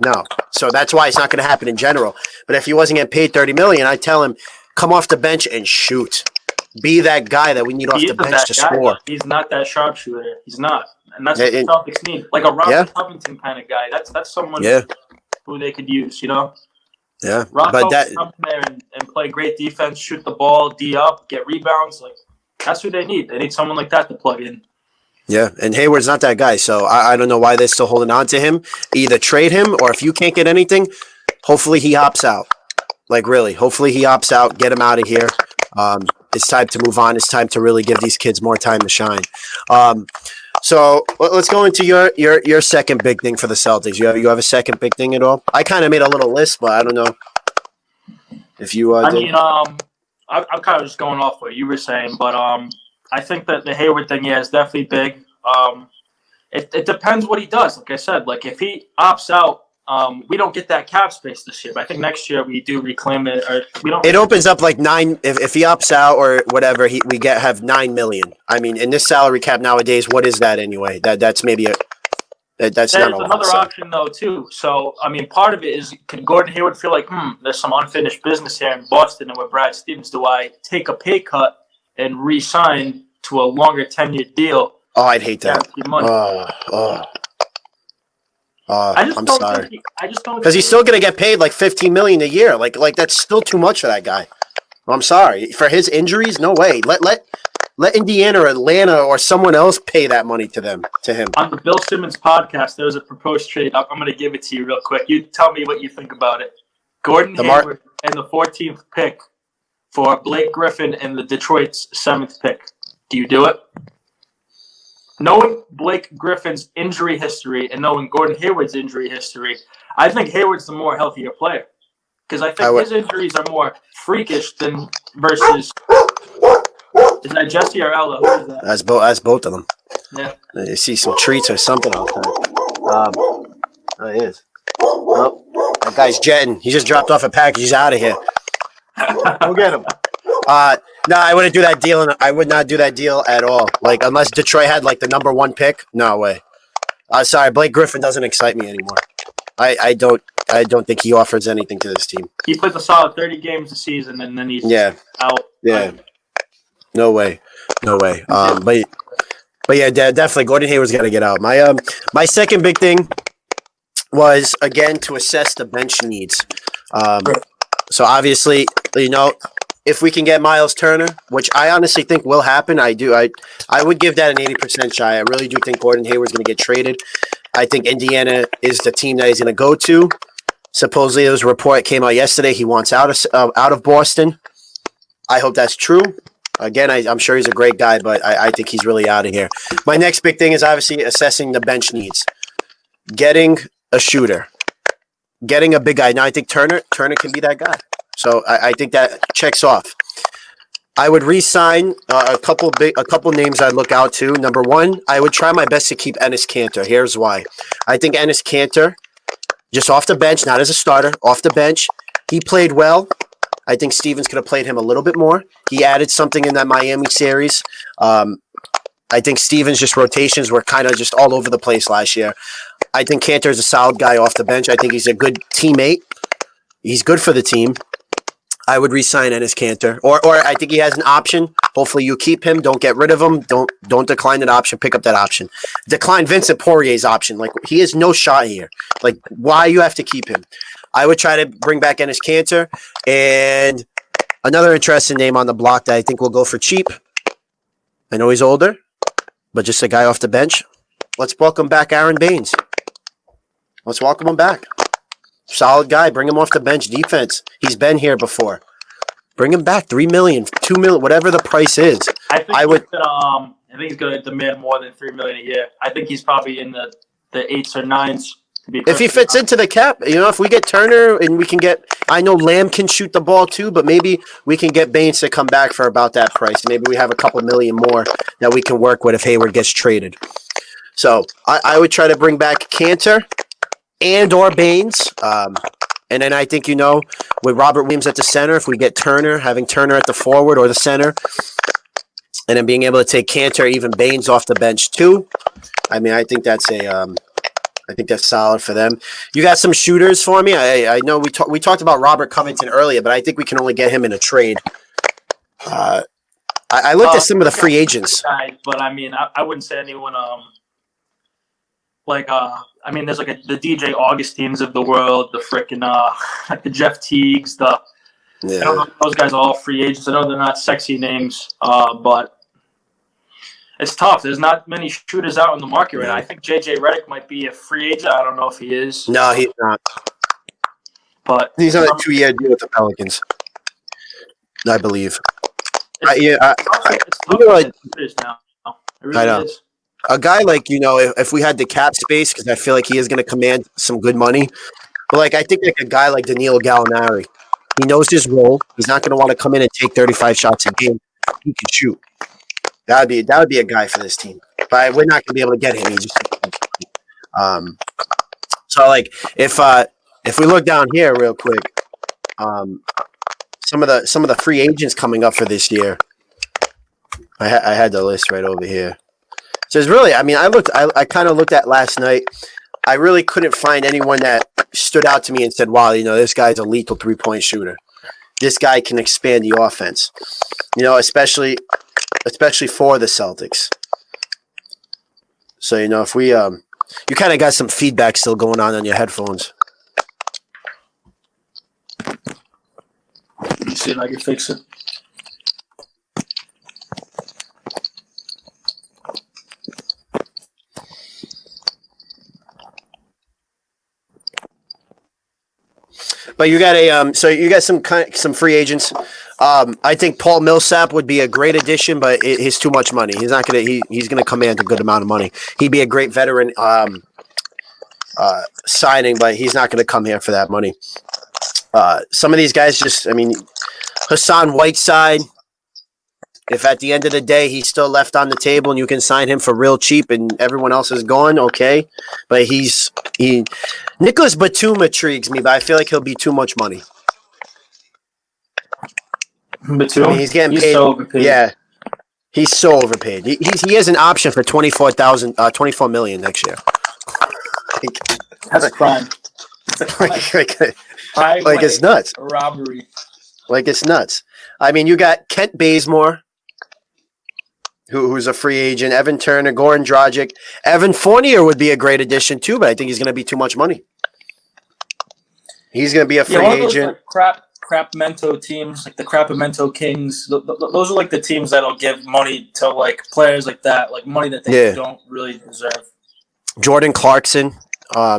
Speaker 1: No. So that's why it's not going to happen in general. But if he wasn't getting paid $30 million, I'd tell him, come off the bench and shoot. Be that guy that we need off the bench to score.
Speaker 2: He's not that sharpshooter. He's not. And that's what the Celtics need. Like a Robert Covington kind of guy. That's someone who they could use, you know?
Speaker 1: Yeah.
Speaker 2: Rocco come there and play great defense, shoot the ball, D up, get rebounds. Like, that's who they need. They need someone like that to plug in.
Speaker 1: Yeah, and Hayward's not that guy, so I don't know why they're still holding on to him. Either trade him, or if you can't get anything, hopefully he opts out. Like, really, hopefully he opts out, get him out of here. It's time to move on. It's time to really give these kids more time to shine. So let's go into your second big thing for the Celtics. You have a second big thing at all? I kind of made a little list, but I don't know if you did.
Speaker 2: I'm kind of just going off what you were saying, but I think that the Hayward thing, is definitely big. It depends what he does. Like I said, like if he opts out we don't get that cap space this year. But I think next year we do reclaim it, or we don't.
Speaker 1: It opens up like 9 if he opts out or whatever. We have 9 million. I mean, in this salary cap nowadays, what is that anyway? That's maybe that's not a lot.
Speaker 2: Another option though too. So I mean, part of it is, can Gordon Hayward feel like there's some unfinished business here in Boston and with Brad Stevens? Do I take a pay cut and re-sign to a longer 10-year deal?
Speaker 1: Oh, I'd hate that. I'm sorry.
Speaker 2: I just don't,
Speaker 1: because he's still going to get paid like $15 million a year. Like that's still too much for that guy. I'm sorry for his injuries. No way. Let Indiana or Atlanta or someone else pay that money to him.
Speaker 2: On the Bill Simmons podcast, there was a proposed trade. I'm going to give it to you real quick. You tell me what you think about it. Gordon Hayward and the 14th pick for Blake Griffin and the Detroit's 7th pick. Do you do it? Knowing Blake Griffin's injury history and knowing Gordon Hayward's injury history, I think Hayward's the more healthier player. Because I think his injuries are more freakish than versus. Is that Jesse or Ella? Who is that?
Speaker 1: That's both of them.
Speaker 2: Yeah.
Speaker 1: You see some treats or something out there. It is. Oh, that guy's jetting. He just dropped off a package. He's out of here. Go get him. No, I wouldn't do that deal. I would not do that deal at all. Like, unless Detroit had like the number 1 pick. No way. Sorry, Blake Griffin doesn't excite me anymore. I don't think he offers anything to this team.
Speaker 2: He plays a solid 30 games a season, and then he's out.
Speaker 1: Yeah. No way. But yeah, definitely Gordon Hayward's got to get out. My second big thing was, again, to assess the bench needs. So obviously, if we can get Miles Turner, which I honestly think will happen, I would give that an 80% shy. I really do think Gordon Hayward's going to get traded. I think Indiana is the team that he's going to go to. Supposedly, there was a report came out yesterday. He wants out of Boston. I hope that's true. Again, I'm sure he's a great guy, but I think he's really out of here. My next big thing is obviously assessing the bench needs. Getting a shooter. Getting a big guy. Now, I think Turner can be that guy. So I think that checks off. I would re-sign a couple names I'd look out to. Number 1, I would try my best to keep Enes Kanter. Here's why. I think Enes Kanter, just off the bench, not as a starter, off the bench, he played well. I think Stevens could have played him a little bit more. He added something in that Miami series. I think Stevens' just rotations were kind of just all over the place last year. I think Kanter is a solid guy off the bench. I think he's a good teammate. He's good for the team. I would re-sign Enes Kanter. Or I think he has an option. Hopefully you keep him. Don't get rid of him. Don't decline that option. Pick up that option. Decline Vincent Poirier's option. Like, he has no shot here. Like, why you have to keep him? I would try to bring back Enes Kanter. And another interesting name on the block that I think will go for cheap. I know he's older, but just a guy off the bench. Let's welcome back Aaron Baines. Let's welcome him back. Solid guy. Bring him off the bench. Defense. He's been here before. Bring him back. $3 million, $2 million, whatever the price is.
Speaker 2: I think he's going to demand more than $3 million a year. I think he's probably in the 8s or 9s.
Speaker 1: If he fits into the cap, if we get Turner and we can get, I know Lamb can shoot the ball too, but maybe we can get Baines to come back for about that price. Maybe we have a couple million more that we can work with if Hayward gets traded. So I would try to bring back Kanter and or Baines. And then I think, with Robert Williams at the center, if we get Turner, having Turner at the forward or the center, and then being able to take Kanter, even Baines off the bench too. I mean, I think that's I think that's solid for them. You got some shooters for me? I know we talked about Robert Covington earlier, but I think we can only get him in a trade. I looked at some of the free agents.
Speaker 2: But I mean, I wouldn't say anyone there's like the DJ Augustines of the world, the frickin' like the Jeff Teagues, I don't know if those guys are all free agents. I know they're not sexy names, but it's tough. There's not many shooters out on the market right now. I think JJ Redick might be a free agent. I don't know if he is.
Speaker 1: No, he's not.
Speaker 2: But
Speaker 1: he's on a 2-year deal with the Pelicans, I believe.
Speaker 2: It's tough now. It really
Speaker 1: I know.
Speaker 2: is.
Speaker 1: A guy like, if we had the cap space, because I feel like he is going to command some good money. But I think a guy like Danilo Gallinari, he knows his role. He's not going to want to come in and take 35 shots a game. He can shoot. That would be a guy for this team. But we're not going to be able to get him. So like if we look down here real quick, some of the free agents coming up for this year. I had the list right over here. So it's really, I mean, I kind of looked at last night. I really couldn't find anyone that stood out to me and said, wow, this guy's a lethal 3-point shooter. This guy can expand the offense, especially for the Celtics. So, if we, you kind of got some feedback still going on your headphones.
Speaker 2: Let me see if I can fix it.
Speaker 1: But you got so you got some free agents. I think Paul Millsap would be a great addition, but he's too much money. He's not gonna he's gonna command a good amount of money. He'd be a great veteran signing, but he's not gonna come here for that money. Some of these guys Hassan Whiteside. If at the end of the day he's still left on the table and you can sign him for real cheap and everyone else is gone, okay. But Nicholas Batum intrigues me, but I feel like he'll be too much money.
Speaker 2: Batum?
Speaker 1: He's getting paid.
Speaker 2: So overpaid.
Speaker 1: Yeah, he's so overpaid. He has an option for $24 million next year.
Speaker 2: That's a crime.
Speaker 1: Like it's nuts.
Speaker 2: Robbery.
Speaker 1: Like it's nuts. I mean, you got Kent Bazemore, who's a free agent. Evan Turner, Goran Dragic. Evan Fournier would be a great addition too, but I think he's going to be too much money. He's going to be a free agent.
Speaker 2: Those, crapmento teams, like the Crapamento Kings. Those are like the teams that'll give money to like players like that, like money that they don't really deserve.
Speaker 1: Jordan Clarkson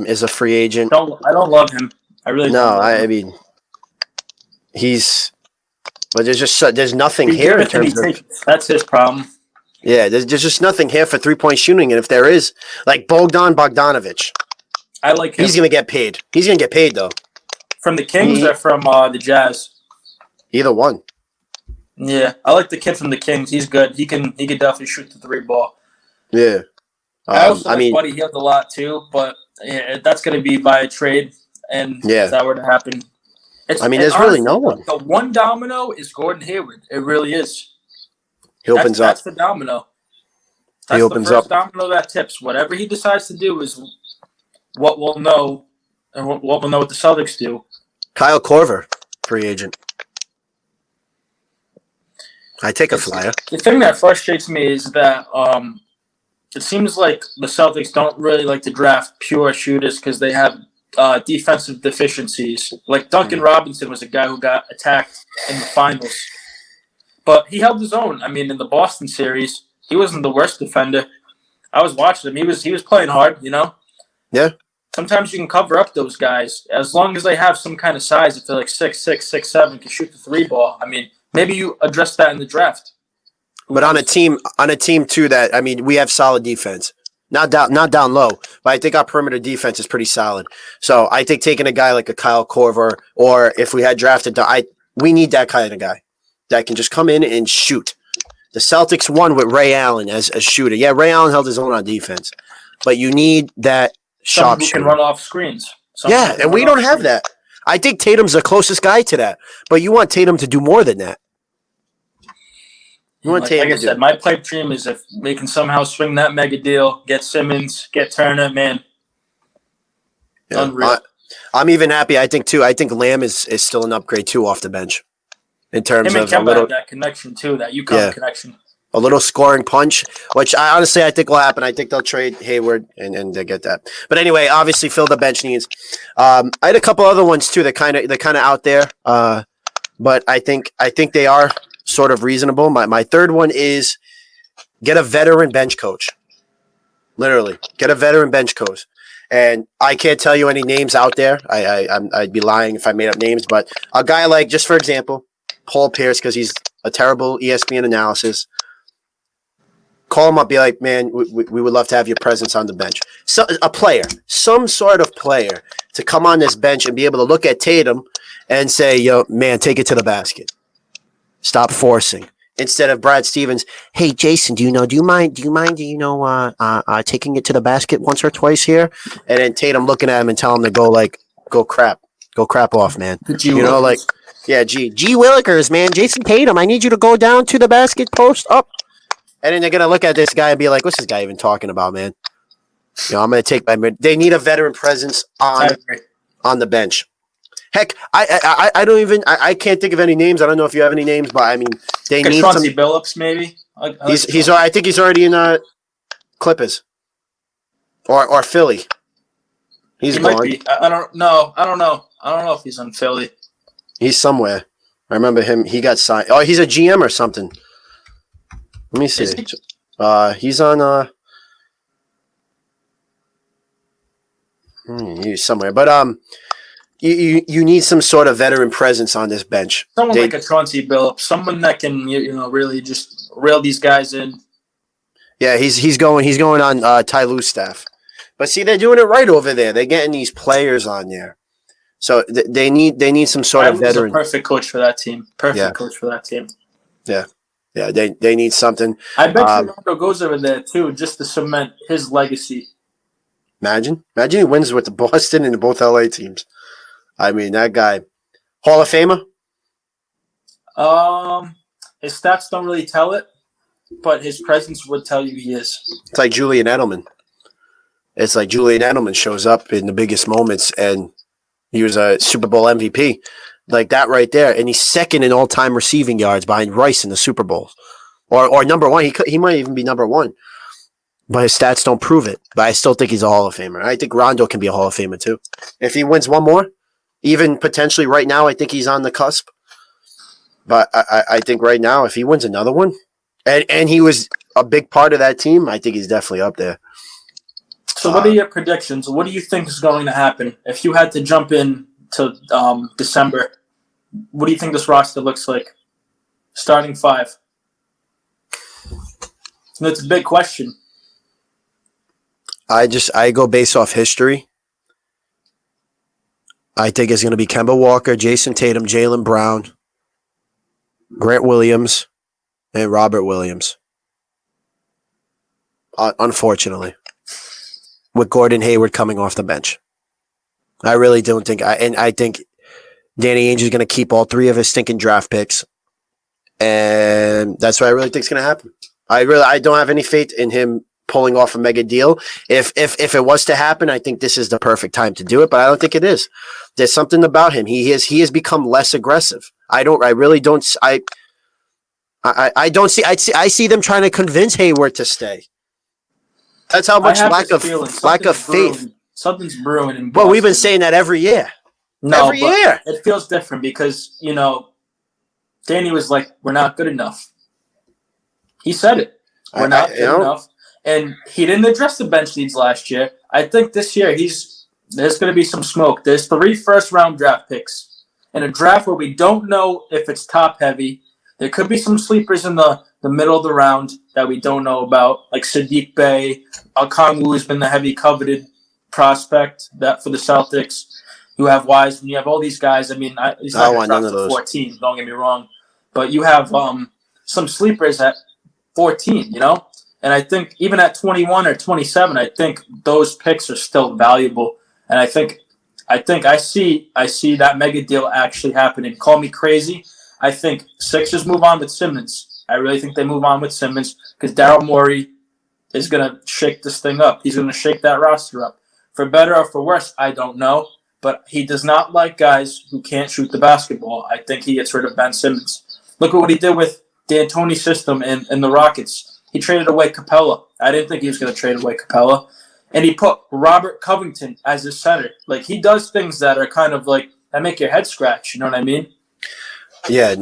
Speaker 1: is a free agent.
Speaker 2: I don't love him. I really don't.
Speaker 1: I mean, but there's nothing here in terms of.
Speaker 2: That's his problem.
Speaker 1: Yeah, there's just nothing here for 3-point shooting, and if there is, like Bogdanovich,
Speaker 2: I like him.
Speaker 1: He's gonna get paid. He's gonna get paid though.
Speaker 2: From the Kings or from the Jazz?
Speaker 1: Either one.
Speaker 2: Yeah, I like the kid from the Kings. He's good. He can definitely shoot the 3 ball.
Speaker 1: Yeah.
Speaker 2: I also like Buddy Hield a lot too, but that's going to be by a trade, and if that were to happen, there's
Speaker 1: really no one.
Speaker 2: The one domino is Gordon Hayward. It really is.
Speaker 1: He opens up.
Speaker 2: That's the domino. That's
Speaker 1: he opens
Speaker 2: the first
Speaker 1: up.
Speaker 2: domino that tips. Whatever he decides to do is what we'll know, and what we'll know what the Celtics do.
Speaker 1: Kyle Korver, free agent. I take a flyer.
Speaker 2: The thing that frustrates me is that it seems like the Celtics don't really like to draft pure shooters because they have defensive deficiencies. Like Duncan Robinson was a guy who got attacked in the finals. But he held his own. I mean, in the Boston series, he wasn't the worst defender. I was watching him. He was playing hard,
Speaker 1: Yeah.
Speaker 2: Sometimes you can cover up those guys as long as they have some kind of size. If they're like 6'6", 6'7", can shoot the 3 ball. I mean, maybe you address that in the draft.
Speaker 1: But on a team too that we have solid defense. Not down low, but I think our perimeter defense is pretty solid. So I think taking a guy like a Kyle Korver, or if we had drafted, we need that kind of guy that can just come in and shoot. The Celtics won with Ray Allen as a shooter. Yeah, Ray Allen held his own on defense, but you need that
Speaker 2: Someone who
Speaker 1: sharpshooter.
Speaker 2: can run off screens.
Speaker 1: Yeah, and we don't have that. I think Tatum's the closest guy to that, but you want Tatum to do more than that.
Speaker 2: Like I said, my pipe dream is if they can somehow swing that mega deal, get Simmons, get Turner, man.
Speaker 1: Yeah, unreal. I'm even happy. I think Lamb is still an upgrade too off the bench in terms of
Speaker 2: that connection too, that UConn connection.
Speaker 1: A little scoring punch, which I think will happen. I think they'll trade Hayward and they get that. But anyway, obviously fill the bench needs. I had a couple other ones too that kind of out there, but I think they are sort of reasonable. My third one is get a veteran bench coach. Literally, get a veteran bench coach. And I can't tell you any names out there. I'd be lying if I made up names. But a guy like, just for example, Paul Pierce, because he's a terrible ESPN analysis. Call him up, be like, man, we would love to have your presence on the bench. So, a player, some sort of player, to come on this bench and be able to look at Tatum and say, yo, man, take it to the basket. Stop forcing. instead of Brad Stevens. Hey, Jason, do you mind, taking it to the basket once or twice here? And then Tatum looking at him and telling him to go crap off, man. G Willikers, man. Jason Tatum, I need you to go down to the basket, post up. And then they're gonna look at this guy and be like, "What's this guy even talking about, man?" I'm gonna take my. They need a veteran presence on the bench. Heck, I don't even I can't think of any names. I don't know if you have any names, but I mean they need some.
Speaker 2: Billups, maybe.
Speaker 1: I think he's already in Clippers or Philly. He
Speaker 2: might be. I don't know. I don't know if he's in Philly.
Speaker 1: He's somewhere. I remember him. He got signed. Oh, he's a GM or something. Let me see. He's on. He's somewhere, but you need some sort of veteran presence on this bench.
Speaker 2: Someone like a Chauncey Billups, someone that can really just reel these guys in.
Speaker 1: Yeah, he's going on Ty Lue's staff, but see they're doing it right over there. They're getting these players on there, so they need some sort of veteran.
Speaker 2: Perfect coach for that team. Coach for that team.
Speaker 1: Yeah. Yeah, they need something.
Speaker 2: I bet Ronaldo goes over there too, just to cement his legacy.
Speaker 1: Imagine he wins with the Boston and both LA teams. I mean, that guy, Hall of Famer.
Speaker 2: His stats don't really tell it, but his presence would tell you he is.
Speaker 1: It's like Julian Edelman. It's like Julian Edelman shows up in the biggest moments, and he was a Super Bowl MVP. Like that right there, and he's second in all-time receiving yards behind Rice in the Super Bowl, or number one. He might even be number one, but his stats don't prove it. But I still think he's a Hall of Famer. I think Rondo can be a Hall of Famer too, if he wins one more, even potentially right now. I think he's on the cusp, but I think right now if he wins another one, and he was a big part of that team, I think he's definitely up there.
Speaker 2: So, what are your predictions? What do you think is going to happen if you had to jump in to December? What do you think this roster looks like? Starting five. That's a big question.
Speaker 1: I go based off history. I think it's going to be Kemba Walker, Jason Tatum, Jaylen Brown, Grant Williams, and Robert Williams. Unfortunately, with Gordon Hayward coming off the bench. I really don't think I think Danny Ainge is going to keep all three of his stinking draft picks, and that's what I really think is going to happen. I don't have any faith in him pulling off a mega deal. If it was to happen, I think this is the perfect time to do it, but I don't think it is. There's something about him. He has become less aggressive. I see them trying to convince Hayward to stay. That's how much lack of faith.
Speaker 2: Something's brewing in Boston.
Speaker 1: Well, we've been saying that every year. Every year.
Speaker 2: It feels different because, Danny was like, we're not good enough. He said it. We're not good enough. And he didn't address the bench needs last year. I think this year there's going to be some smoke. There's 3 first-round draft picks. In a draft where we don't know if it's top-heavy, there could be some sleepers in the middle of the round that we don't know about, like Sadiq Bey. Okongwu has been the heavy coveted prospect that for the Celtics. You have Wiseman. You have all these guys. I mean, he's not going to drop to 14. Don't get me wrong, but you have some sleepers at 14. And I think even at 21 or 27, I think those picks are still valuable. And I think I see that mega deal actually happening. Call me crazy. I think Sixers move on with Simmons. I really think they move on with Simmons because Daryl Morey is going to shake this thing up. He's going to shake that roster up. For better or for worse, I don't know. But he does not like guys who can't shoot the basketball. I think he gets rid of Ben Simmons. Look at what he did with D'Antoni's system in the Rockets. He traded away Capella. I didn't think he was going to trade away Capella. And he put Robert Covington as his center. Like, he does things that are kind of like, that make your head scratch. You know what I mean?
Speaker 1: Yeah.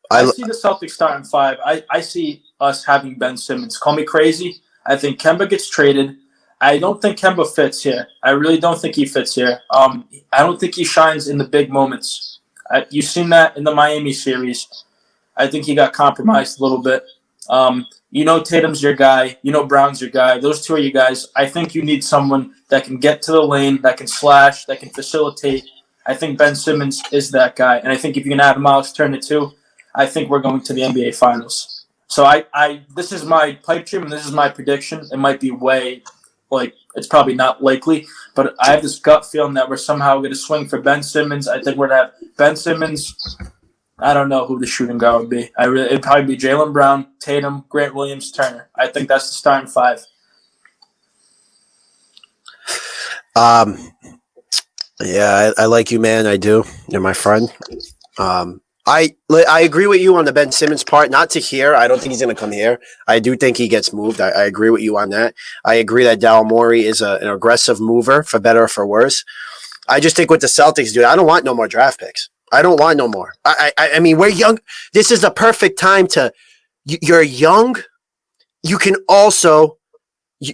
Speaker 2: I see the Celtics starting 5. I see us having Ben Simmons. Call me crazy. I think Kemba gets traded. I don't think Kemba fits here. I really don't think he fits here. I don't think he shines in the big moments. You've seen that in the Miami series. I think he got compromised a little bit. Tatum's your guy. Brown's your guy. Those two are your guys. I think you need someone that can get to the lane, that can slash, that can facilitate. I think Ben Simmons is that guy. And I think if you can add Miles Turner too, I think we're going to the NBA Finals. So I this is my pipe dream and this is my prediction. It might be way it's probably not likely, but I have this gut feeling that we're somehow going to swing for Ben Simmons. I think we're going to have Ben Simmons. I don't know who the shooting guard would be. It'd probably be Jaylen Brown, Tatum, Grant Williams, Turner. I think that's the starting five.
Speaker 1: Yeah, I like you, man. I do. You're my friend. I agree with you on the Ben Simmons part. Not to here. I don't think he's going to come here. I do think he gets moved. I agree with you on that. I agree that Daryl Morey is an aggressive mover, for better or for worse. I just think with the Celtics, dude, I don't want no more draft picks. I don't want no more. I mean, we're young. This is the perfect time to. You're young. You can also.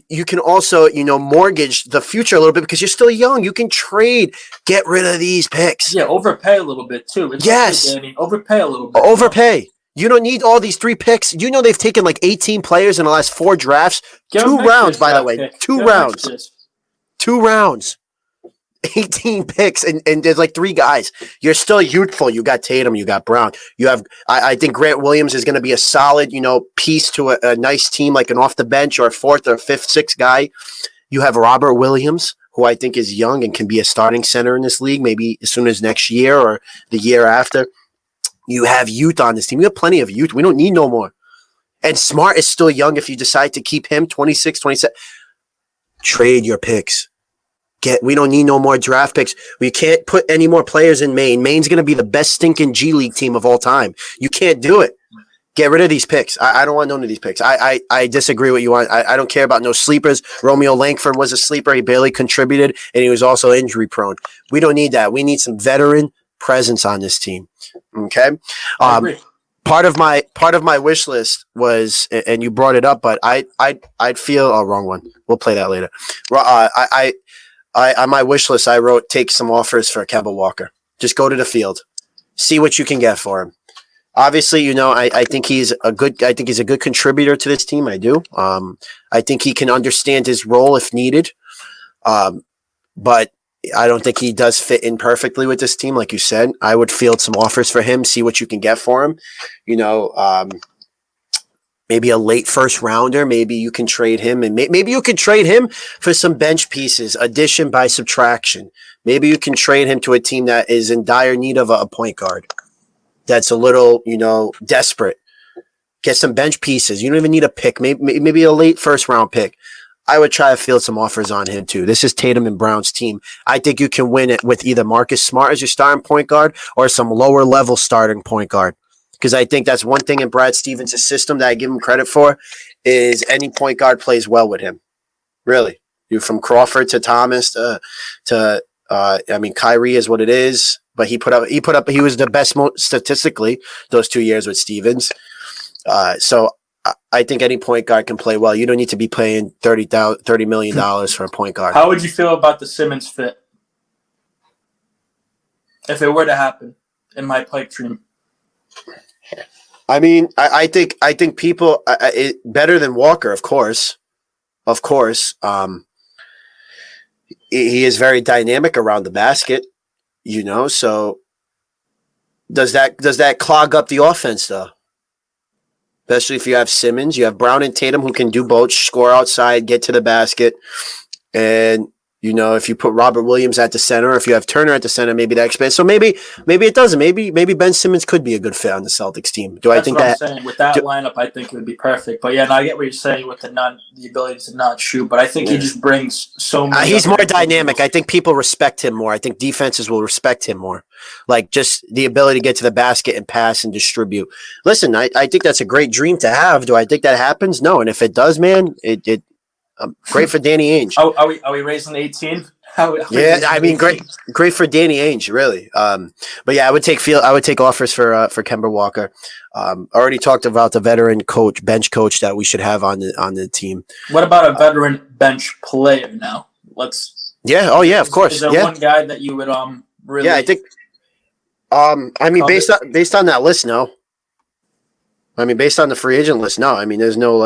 Speaker 1: You can also, mortgage the future a little bit because you're still young. You can trade, get rid of these picks.
Speaker 2: Yeah, overpay a little bit too.
Speaker 1: Yes,
Speaker 2: Danny. Overpay a little bit.
Speaker 1: Overpay. You don't need all these 3 picks. They've taken like 18 players in the last 4 drafts. 2 rounds, by the way. 2 rounds. 2 rounds. 18 picks, and there's like 3 guys. You're still youthful. You got Tatum, you got Brown. You have, I think Grant Williams is going to be a solid, piece to a nice team, like an off the bench or a 4th or 5th, 6th guy. You have Robert Williams, who I think is young and can be a starting center in this league, maybe as soon as next year or the year after. You have youth on this team. You have plenty of youth. We don't need no more. And Smart is still young if you decide to keep him, 26, 27. Trade your picks. We don't need no more draft picks. We can't put any more players in Maine. Maine's going to be the best stinking G League team of all time. You can't do it. Get rid of these picks. I don't want none of these picks. I disagree with you on. I don't care about no sleepers. Romeo Langford was a sleeper. He barely contributed, and he was also injury prone. We don't need that. We need some veteran presence on this team. Okay. Part of my wish list was, and you brought it up, but I'd feel wrong one. We'll play that later. On my wish list, I wrote take some offers for Kemba Walker. Just go to the field, see what you can get for him. Obviously, I think he's a good contributor to this team. I do. I think he can understand his role if needed. But I don't think he does fit in perfectly with this team, like you said. I would field some offers for him, see what you can get for him. Maybe a late first rounder. Maybe you can trade him, and maybe you can trade him for some bench pieces, addition by subtraction. Maybe you can trade him to a team that is in dire need of a point guard. That's a little, desperate. Get some bench pieces. You don't even need a pick. Maybe a late first round pick. I would try to field some offers on him too. This is Tatum and Brown's team. I think you can win it with either Marcus Smart as your starting point guard or some lower level starting point guard. Because I think that's one thing in Brad Stevens' system that I give him credit for is any point guard plays well with him. Really. You from Crawford to Thomas to Kyrie is what it is. But he was the best statistically those 2 years with Stevens. So I think any point guard can play well. You don't need to be paying $30 million for a point guard.
Speaker 2: How would you feel about the Simmons fit? If it were to happen in my pipe dream.
Speaker 1: I mean, I think people better than Walker, of course. He is very dynamic around the basket, so does that clog up the offense though? Especially if you have Simmons, you have Brown and Tatum who can do both, score outside, get to the basket, and if you put Robert Williams at the center, if you have Turner at the center, maybe that expands. So maybe it doesn't. Maybe Ben Simmons could be a good fit on the Celtics team.
Speaker 2: That's what I'm saying. With that lineup, I think it would be perfect. But yeah, I get what you're saying with the ability to not shoot. But I think he just brings so much.
Speaker 1: He's more dynamic. I think people respect him more. I think defenses will respect him more. Like just the ability to get to the basket and pass and distribute. Listen, I think that's a great dream to have. Do I think that happens? No. And if it does, man, it great for Danny Ainge.
Speaker 2: Oh, are we raising 18?
Speaker 1: Great for Danny Ainge, really. But yeah, I would take offers for Kemba Walker. Already talked about the veteran bench coach that we should have on the team.
Speaker 2: What about a veteran bench player now?
Speaker 1: Yeah. Oh yeah, of course.
Speaker 2: Is there one guy that you would really?
Speaker 1: Yeah, I think. Based on that list, no. I mean, based on the free agent list, no. I mean, there's no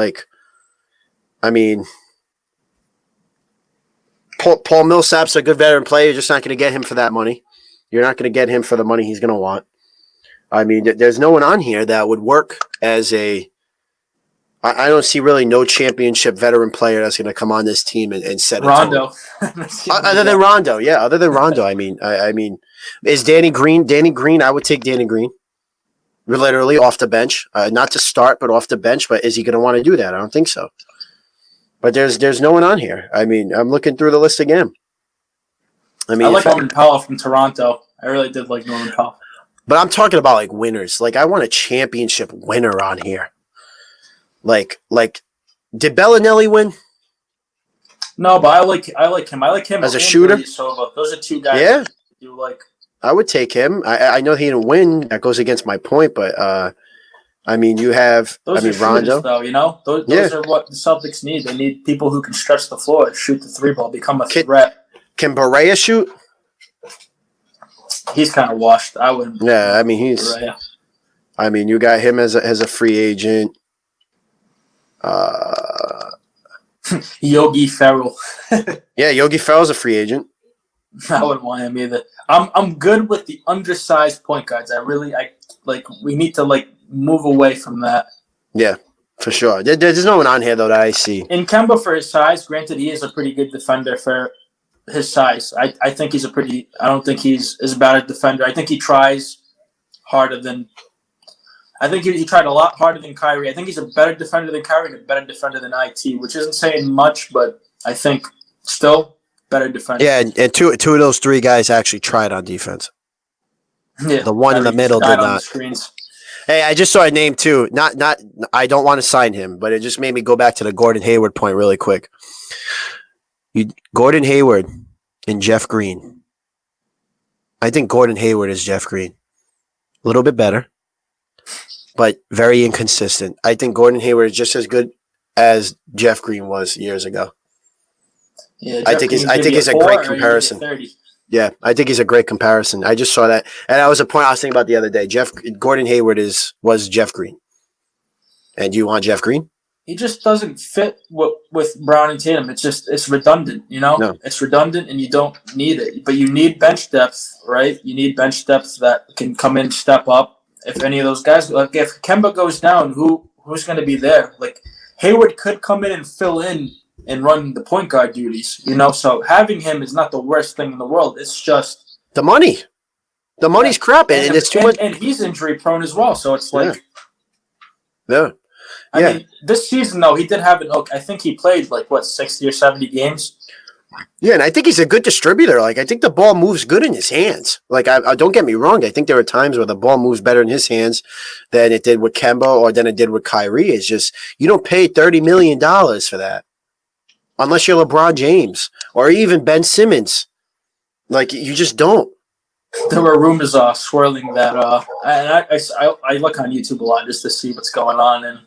Speaker 1: Paul Millsap's a good veteran player. You're just not going to get him for that money. You're not going to get him for the money he's going to want. I mean, there's no one on here that would work as a I don't see really no championship veteran player that's going to come on this team and set a
Speaker 2: Rondo.
Speaker 1: Other than Rondo, yeah. Other than Rondo, I mean, is Danny Green? Danny Green, I would take Danny Green. Literally off the bench, not to start, but off the bench. But is he going to want to do that? I don't think so. But there's no one on here. I mean, I'm looking through the list again.
Speaker 2: I like Norman Powell from Toronto. I really did like Norman Powell.
Speaker 1: But I'm talking about like winners. Like I want a championship winner on here. Like, did Bellinelli win?
Speaker 2: No, but I like him. I like him
Speaker 1: as a shooter.
Speaker 2: Those are two guys.
Speaker 1: Yeah,
Speaker 2: you like.
Speaker 1: I would take him. I know he didn't win. That goes against my point, but I mean, you have.
Speaker 2: Those are
Speaker 1: Rondo.
Speaker 2: Shooters, though. You know, those are what the Celtics need. They need people who can stretch the floor, shoot the three ball, become a threat.
Speaker 1: Can Barea shoot?
Speaker 2: He's kind of washed. I wouldn't.
Speaker 1: Yeah, I mean he's. Barea. I mean, you got him as a free agent.
Speaker 2: Yogi Ferrell.
Speaker 1: Yeah, Yogi Ferrell's a free agent.
Speaker 2: I wouldn't want him either. I'm good with the undersized point guards. We need to move away from that.
Speaker 1: Yeah, for sure. There's no one on here though that I see.
Speaker 2: In Kemba for his size, granted he is a pretty good defender for his size. I think he's I don't think he's as bad a defender. I think he tries harder than. I think he tried a lot harder than Kyrie. I think he's a better defender than Kyrie and a better defender than IT, which isn't saying much, but I think still better defender.
Speaker 1: Yeah, and two of those three guys actually tried on defense.
Speaker 2: Yeah,
Speaker 1: the one in the middle did not. Hey, I just saw a name too. Not. I don't want to sign him, but it just made me go back to the Gordon Hayward point really quick. Gordon Hayward and Jeff Green. I think Gordon Hayward is Jeff Green. A little bit better, but very inconsistent. I think Gordon Hayward is just as good as Jeff Green was years ago.
Speaker 2: Yeah,
Speaker 1: I think he's a great comparison. Yeah, I think he's a great comparison. I just saw that, and that was a point I was thinking about the other day. Gordon Hayward was Jeff Green, and do you want Jeff Green?
Speaker 2: He just doesn't fit with Brown and Tatum. It's redundant, you know.
Speaker 1: No.
Speaker 2: It's redundant, and you don't need it. But you need bench depth, right? You need bench depth that can come in, step up. If any of those guys, like if Kemba goes down, who's going to be there? Like Hayward could come in and fill in and run the point guard duties, you know. So having him is not the worst thing in the world. It's just
Speaker 1: the money. The money's crap, and it's too much.
Speaker 2: And he's injury prone as well. So it's like,
Speaker 1: yeah.
Speaker 2: I mean, this season though, he did have I think he played 60 or 70 games.
Speaker 1: Yeah, and I think he's a good distributor. Like I think the ball moves good in his hands. Like I don't get me wrong. I think there are times where the ball moves better in his hands than it did with Kemba or than it did with Kyrie. It's just you don't pay $30 million for that. Unless you're LeBron James or even Ben Simmons. Like, you just don't.
Speaker 2: There were rumors swirling that, and I look on YouTube a lot just to see what's going on, and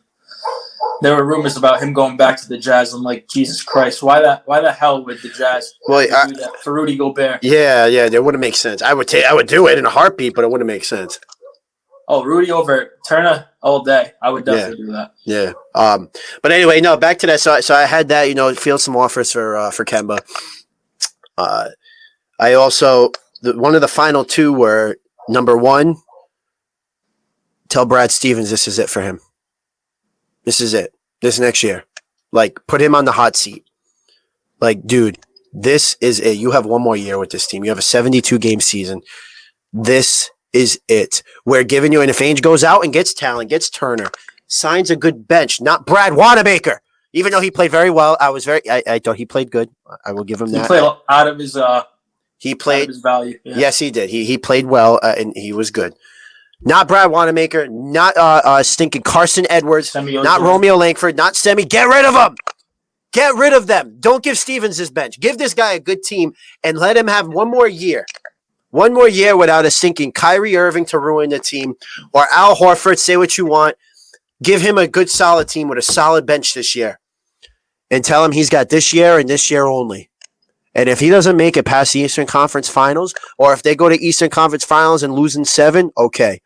Speaker 2: there were rumors about him going back to the Jazz. I'm like, Jesus Christ, why the hell would the Jazz do that for Rudy Gobert? Yeah,
Speaker 1: that wouldn't make sense. I would do it in a heartbeat, but it wouldn't make sense.
Speaker 2: Oh, Rudy over Turner all day. I would definitely do that.
Speaker 1: Yeah. But anyway, no, back to that. So I had that, field some offers for Kemba. I also one of the final two were number one. Tell Brad Stevens this is it for him. This is it. This next year. Like, put him on the hot seat. Like, dude, this is it. You have one more year with this team. You have a 72-game season. This is it. We're giving you, and if Ainge goes out and gets talent, gets Turner, signs a good bench, not Brad Wanamaker, even though he played very well. I thought he played good. I will give him that.
Speaker 2: He played out of his
Speaker 1: his
Speaker 2: value. Yeah.
Speaker 1: Yes, he did. He played well, and he was good. Not Brad Wanamaker, not stinking Carson Edwards, not Romeo Langford, not Semi. Get rid of them. Get rid of them. Don't give Stevens his bench. Give this guy a good team and let him have one more year. One more year without a sinking Kyrie Irving to ruin the team, or Al Horford, say what you want. Give him a good, solid team with a solid bench this year. And tell him he's got this year and this year only. And if he doesn't make it past the Eastern Conference Finals, or if they go to Eastern Conference Finals and lose in 7, okay.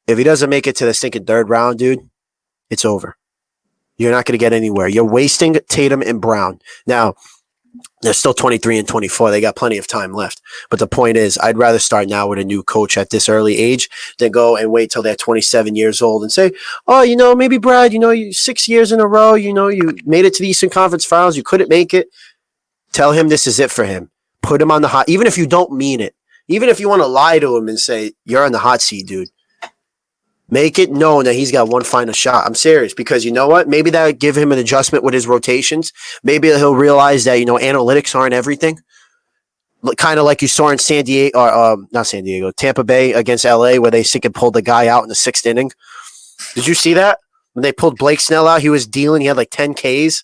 Speaker 1: If he doesn't make it to the stinking third round, dude, it's over. You're not going to get anywhere. You're wasting Tatum and Brown. Now, They're still 23 and 24. They got plenty of time left. But the point is, I'd rather start now with a new coach at this early age than go and wait till they're 27 years old and say, oh, maybe Brad, you 6 years in a row, you made it to the Eastern Conference Finals. You couldn't make it. Tell him this is it for him. Put him on the hot, even if you don't mean it. Even if you want to lie to him and say, you're on the hot seat, dude. Make it known that he's got one final shot. I'm serious, because you know what? Maybe that would give him an adjustment with his rotations. Maybe he'll realize that, analytics aren't everything. Kind of like you saw in San Diego, or not San Diego, Tampa Bay against LA, where they could pull the guy out in the 6th inning. Did you see that? When they pulled Blake Snell out, he was dealing. He had like 10 Ks,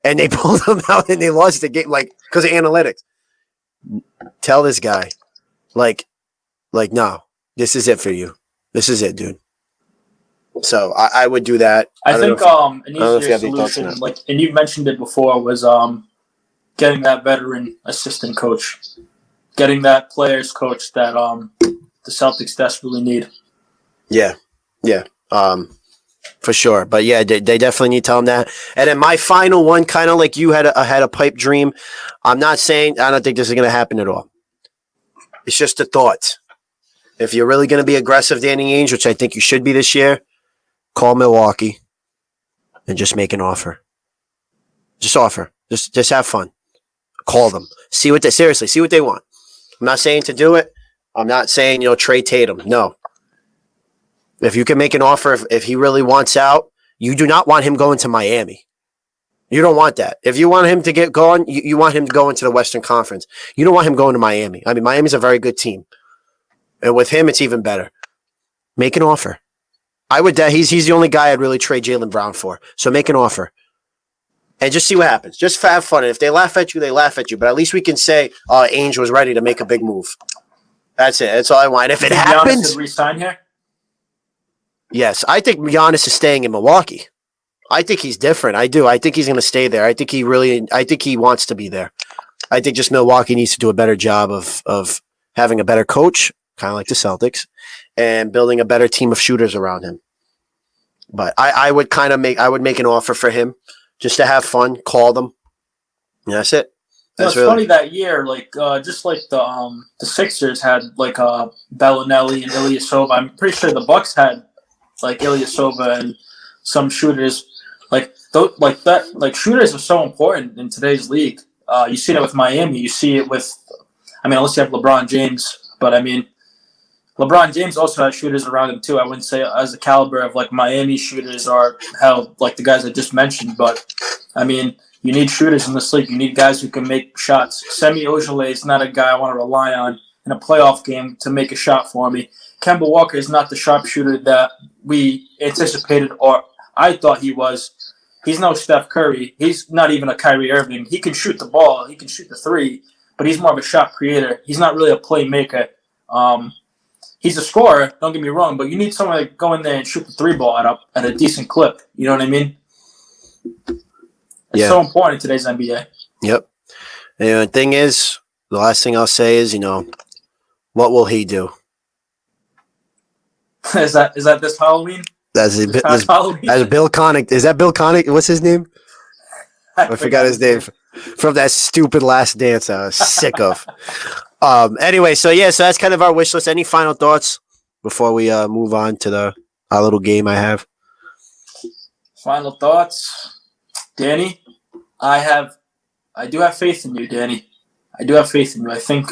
Speaker 1: and they pulled him out and they lost the game, because of analytics. Tell this guy, no, this is it for you. This is it, dude. So I would do that.
Speaker 2: I think an easier solution, and you've mentioned it before, was getting that veteran assistant coach, getting that players coach that the Celtics desperately need. Yeah,
Speaker 1: for sure. But yeah, they definitely need to tell him that. And then my final one, kind of like you had a pipe dream. I'm not saying I don't think this is going to happen at all. It's just a thought. If you're really going to be aggressive, Danny Ainge, which I think you should be this year, call Milwaukee and just make an offer. Just offer. Just have fun. Call them. See what they want. I'm not saying to do it. I'm not saying, trade Tatum. No. If you can make an offer, if he really wants out, you do not want him going to Miami. You don't want that. If you want him to get going, you want him to go into the Western Conference. You don't want him going to Miami. I mean, Miami's a very good team. And with him, it's even better. Make an offer. He's the only guy I'd really trade Jaylen Brown for. So make an offer. And just see what happens. Just have fun. And if they laugh at you, they laugh at you. But at least we can say, Ainge was ready to make a big move. That's it. That's all I want. If it happens...
Speaker 2: Giannis resign here?
Speaker 1: Yes. I think Giannis is staying in Milwaukee. I think he's different. I do. I think he's going to stay there. I think he wants to be there. I think just Milwaukee needs to do a better job of having a better coach, kind of like the Celtics, and building a better team of shooters around him. But I would make an offer for him just to have fun, call them. And that's it.
Speaker 2: It's funny that year, just like the Sixers had Bellinelli and Ilyasova. I'm pretty sure the Bucks had Ilyasova and some shooters. Shooters are so important in today's league. You see that with Miami. You see it with, unless you have LeBron James, but LeBron James also has shooters around him too. I wouldn't say as the caliber of Miami shooters are held the guys I just mentioned, but you need shooters in this league. You need guys who can make shots. Semi Ojeleye is not a guy I want to rely on in a playoff game to make a shot for me. Kemba Walker is not the sharpshooter that we anticipated or I thought he was. He's no Steph Curry. He's not even a Kyrie Irving. He can shoot the ball. He can shoot the three, but he's more of a shot creator. He's not really a playmaker. He's a scorer, don't get me wrong, but you need someone to go in there and shoot the three ball at a decent clip. You know what I mean? It's so important in today's NBA.
Speaker 1: Yep. And the thing is, the last thing I'll say is, what will he do?
Speaker 2: Is that this Halloween?
Speaker 1: That's Bill Connick. Is that Bill Connick? What's his name? I forgot his name from that stupid Last Dance I was sick of. Anyway, so that's kind of our wish list. Any final thoughts before we move on to our little game I have?
Speaker 2: Final thoughts, Danny. I do have faith in you, Danny. I do have faith in you. I think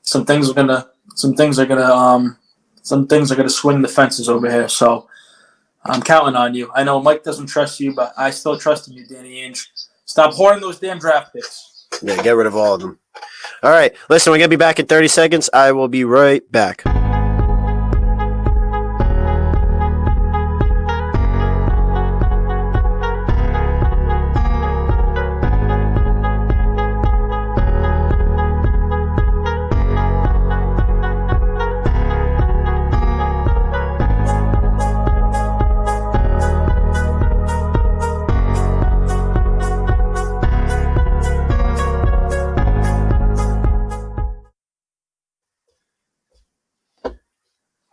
Speaker 2: some things are gonna swing the fences over here. So I'm counting on you. I know Mike doesn't trust you, but I still trust in you, Danny Ainge. Stop hoarding those damn draft picks.
Speaker 1: Yeah, get rid of all of them. All right. Listen, we're going to be back in 30 seconds. I will be right back.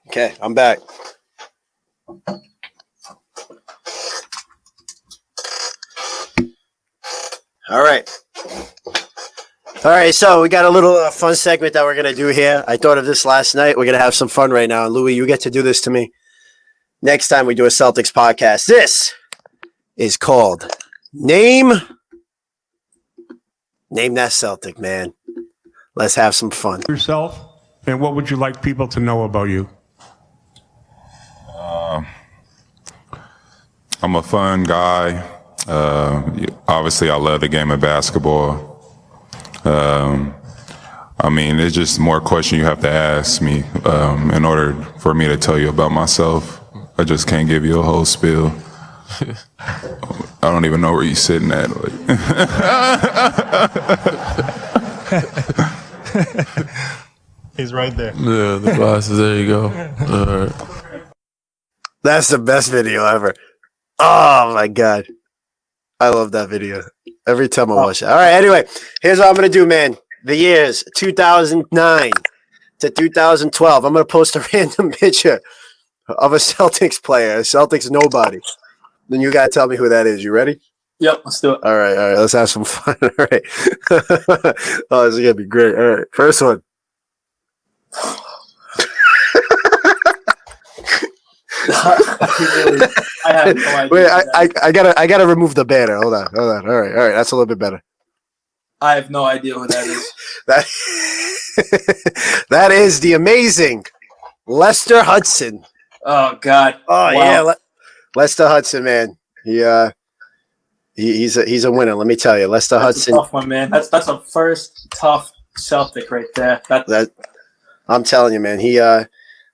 Speaker 1: Okay, I'm back. All right. All right, so we got a little fun segment that we're going to do here. I thought of this last night. We're going to have some fun right now. And Louie, you get to do this to me next time we do a Celtics podcast. This is called Name That Celtic, man. Let's have some fun.
Speaker 3: Yourself, and what would you like people to know about you?
Speaker 4: I'm a fun guy. Obviously, I love the game of basketball. I mean, it's just more questions you have to ask me in order for me to tell you about myself. I just can't give you a whole spiel. I don't even know where you're sitting at.
Speaker 5: He's right there.
Speaker 6: Yeah, the glasses. There you go. All right.
Speaker 1: That's the best video ever. Oh, my God. I love that video. Every time I watch it. All right, anyway, here's what I'm going to do, man. The years 2009 to 2012. I'm going to post a random picture of a Celtics player, a Celtics nobody. Then you got to tell me who that is. You ready?
Speaker 2: Yep, let's do it.
Speaker 1: All right. Let's have some fun. All right. Oh, this is going to be great. All right, first one.
Speaker 2: I have no idea.
Speaker 1: Wait, I gotta remove the banner. Hold on. All right. That's a little bit better.
Speaker 2: I have no idea who that is.
Speaker 1: That is the amazing Lester Hudson.
Speaker 2: Oh God.
Speaker 1: Oh
Speaker 2: Wow.
Speaker 1: yeah, Lester Hudson, man. He's a winner. Let me tell you, Lester
Speaker 2: That's a
Speaker 1: Hudson.
Speaker 2: tough one, man. That's a first tough Celtic right there.
Speaker 1: I'm telling you, man.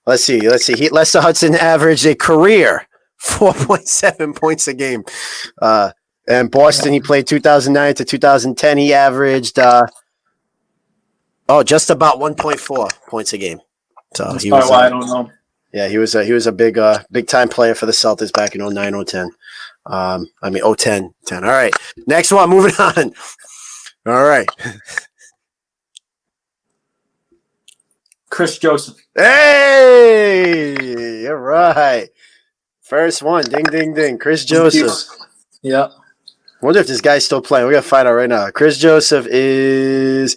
Speaker 1: Let's see. Lester Hudson averaged a career 4.7 points a game. And Boston, he played 2009 to 2010. He averaged just about 1.4 points a game. So
Speaker 2: That's
Speaker 1: he
Speaker 2: probably
Speaker 1: was.
Speaker 2: why I don't know.
Speaker 1: Yeah, he was a big time player for the Celtics back in 09, 010. 010. All right, next one. Moving on. All right.
Speaker 2: Chris Joseph.
Speaker 1: Hey, all right. First one. Ding, ding, ding. Chris Joseph.
Speaker 2: Yeah.
Speaker 1: Wonder if this guy's still playing. We're going to find out right now. Chris Joseph is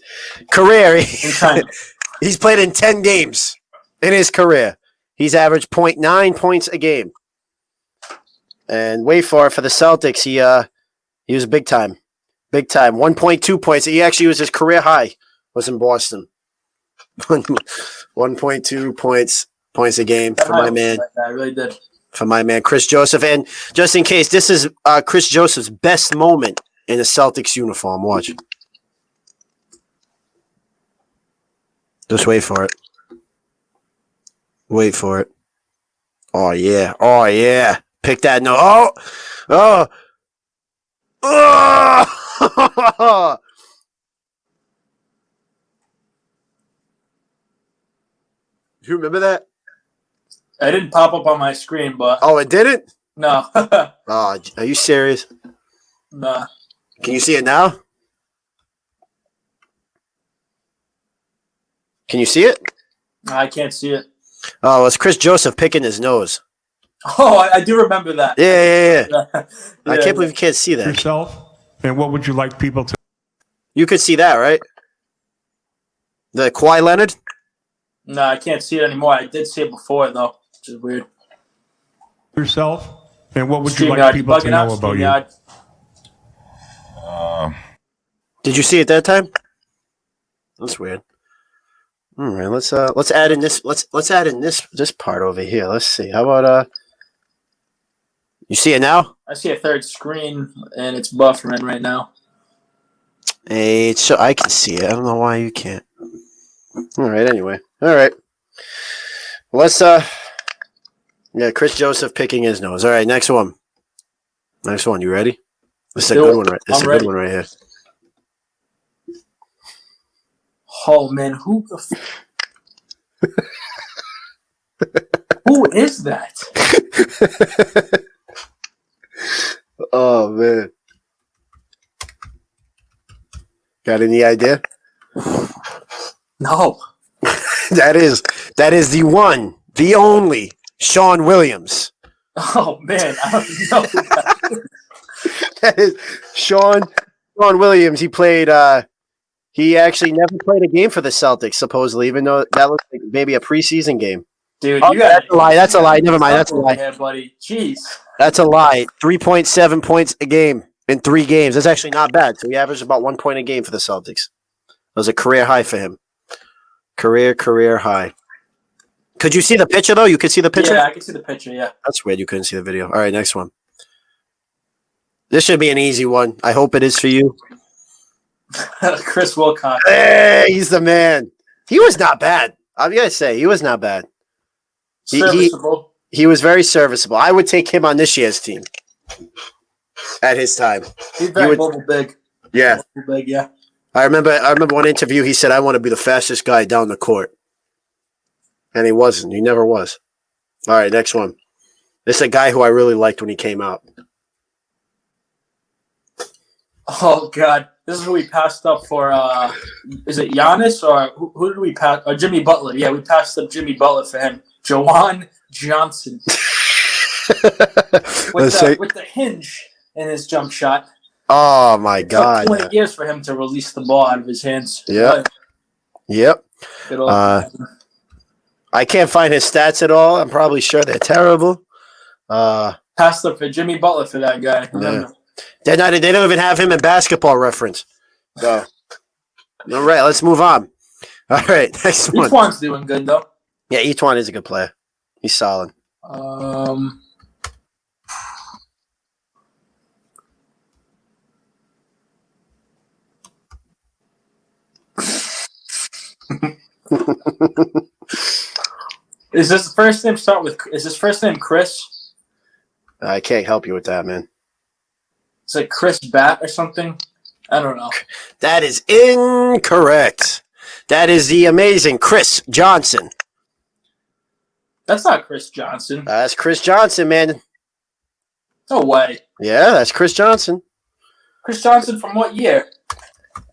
Speaker 1: career. He's played in 10 games in his career. He's averaged 0.9 points a game. And wait for it, for the Celtics, he was big time. Big time. 1.2 points. He actually was his career high was in Boston. 1.2 points a game for my man.
Speaker 2: I really did.
Speaker 1: For my man, Chris Joseph. And just in case, this is Chris Joseph's best moment in a Celtics uniform. Watch. Just wait for it. Wait for it. Oh, yeah. Oh, yeah. Pick that note. Oh. Oh. Do you remember that?
Speaker 2: It didn't pop up on my screen, but
Speaker 1: Oh, it didn't?
Speaker 2: no.
Speaker 1: Oh, are you serious?
Speaker 2: Nah.
Speaker 1: Can you see it now? Can you see it?
Speaker 2: I can't see it.
Speaker 1: Oh, it's Chris Joseph picking his nose.
Speaker 2: Oh, I do remember that.
Speaker 1: Yeah.
Speaker 2: Yeah,
Speaker 1: I can't believe you can't see that.
Speaker 3: Yourself, and what would you like people to?
Speaker 1: You could see that, right? The Kawhi Leonard?
Speaker 2: No, I can't see it anymore. I did see it before, though, which is weird.
Speaker 3: Yourself, and what would you
Speaker 2: StreamYard,
Speaker 3: like people to
Speaker 2: bugging
Speaker 3: know
Speaker 2: out,
Speaker 3: about you?
Speaker 2: StreamYard.
Speaker 1: Did you see it that time? That's weird. All right, let's add in this. Let's add in this part over here. Let's see. How about you see it now?
Speaker 2: I see a third screen, and it's buffering right now.
Speaker 1: Hey, so I can see it. I don't know why you can't. All right. Anyway. All right. Let's Chris Joseph picking his nose. All right. Next one. You ready? This is a good one, right? This is a good one right here.
Speaker 2: Oh man, who is that?
Speaker 1: Oh man. Got any idea?
Speaker 2: No.
Speaker 1: That is the one, the only Sean Williams.
Speaker 2: Oh man, I don't know.
Speaker 1: That is Sean Williams. He played He actually never played a game for the Celtics, supposedly, even though that looks like maybe a preseason game.
Speaker 2: Dude,
Speaker 1: Oh,
Speaker 2: you got
Speaker 1: that's a lie. That's a lie. Never mind. That's a lie.
Speaker 2: Here, buddy. Jeez.
Speaker 1: That's a lie. 3.7 points a game in 3 games. That's actually not bad. So he averaged about 1 point a game for the Celtics. It was a career high for him. Career high. Could you see the picture, though? You could see the picture?
Speaker 2: Yeah, I can see the picture, yeah.
Speaker 1: That's weird. You couldn't see the video. All right, next one. This should be an easy one. I hope it is for you.
Speaker 2: Chris Wilcox.
Speaker 1: Hey, he's the man. He was not bad. I'm going to say, he was not bad.
Speaker 2: Serviceable.
Speaker 1: He was very serviceable. I would take him on this year's team at his time.
Speaker 2: He's very mobile big.
Speaker 1: Yeah.
Speaker 2: Mobile big, yeah.
Speaker 1: I remember one interview, he said, I want to be the fastest guy down the court. And he wasn't. He never was. All right, next one. This is a guy who I really liked when he came out.
Speaker 2: Oh, God. This is who we passed up for, is it Giannis or who did we pass? Jimmy Butler. Yeah, we passed up Jimmy Butler for him. Jawan Johnson. with the hinge in his jump shot.
Speaker 1: Oh, my God.
Speaker 2: It took 20 years for him to release the ball out of his hands.
Speaker 1: Yep. I can't find his stats at all. I'm probably sure they're terrible.
Speaker 2: Passed up for Jimmy Butler for that guy.
Speaker 1: Yeah. They don't even have him in Basketball Reference. So, all right, let's move on. All right, next one.
Speaker 2: Etwan's doing good, though.
Speaker 1: Yeah, Etwan is a good player. He's solid.
Speaker 2: Is this first name start with? Is his first name Chris?
Speaker 1: I can't help you with that, man.
Speaker 2: Is it Chris Bat or something? I don't know.
Speaker 1: That is incorrect. That is the amazing Chris Johnson.
Speaker 2: That's not Chris Johnson.
Speaker 1: That's Chris Johnson, man.
Speaker 2: No way.
Speaker 1: Yeah, that's Chris Johnson.
Speaker 2: Chris Johnson from what year?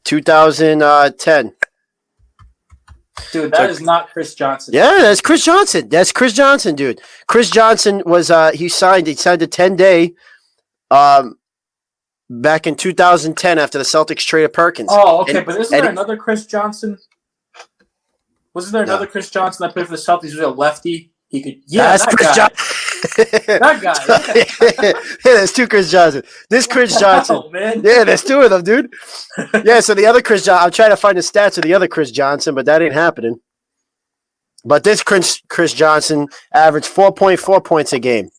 Speaker 1: 2010.
Speaker 2: Dude, that is not Chris Johnson.
Speaker 1: Yeah, that's Chris Johnson. That's Chris Johnson, dude. Chris Johnson was he signed a 10-day back in 2010 after the Celtics traded Perkins.
Speaker 2: Oh, okay, but isn't there another Chris Johnson? Wasn't there another Chris Johnson that played for the Celtics? He was a lefty. He could. Yeah,
Speaker 1: that's Chris Johnson.
Speaker 2: That guy.
Speaker 1: Yeah, there's 2 Chris Johnson. This Chris Johnson.
Speaker 2: Man.
Speaker 1: Yeah, there's 2 of them, dude. Yeah, so the other Chris Johnson. I'm trying to find the stats of the other Chris Johnson, but that ain't happening. But this Chris Johnson averaged 4.4 points a game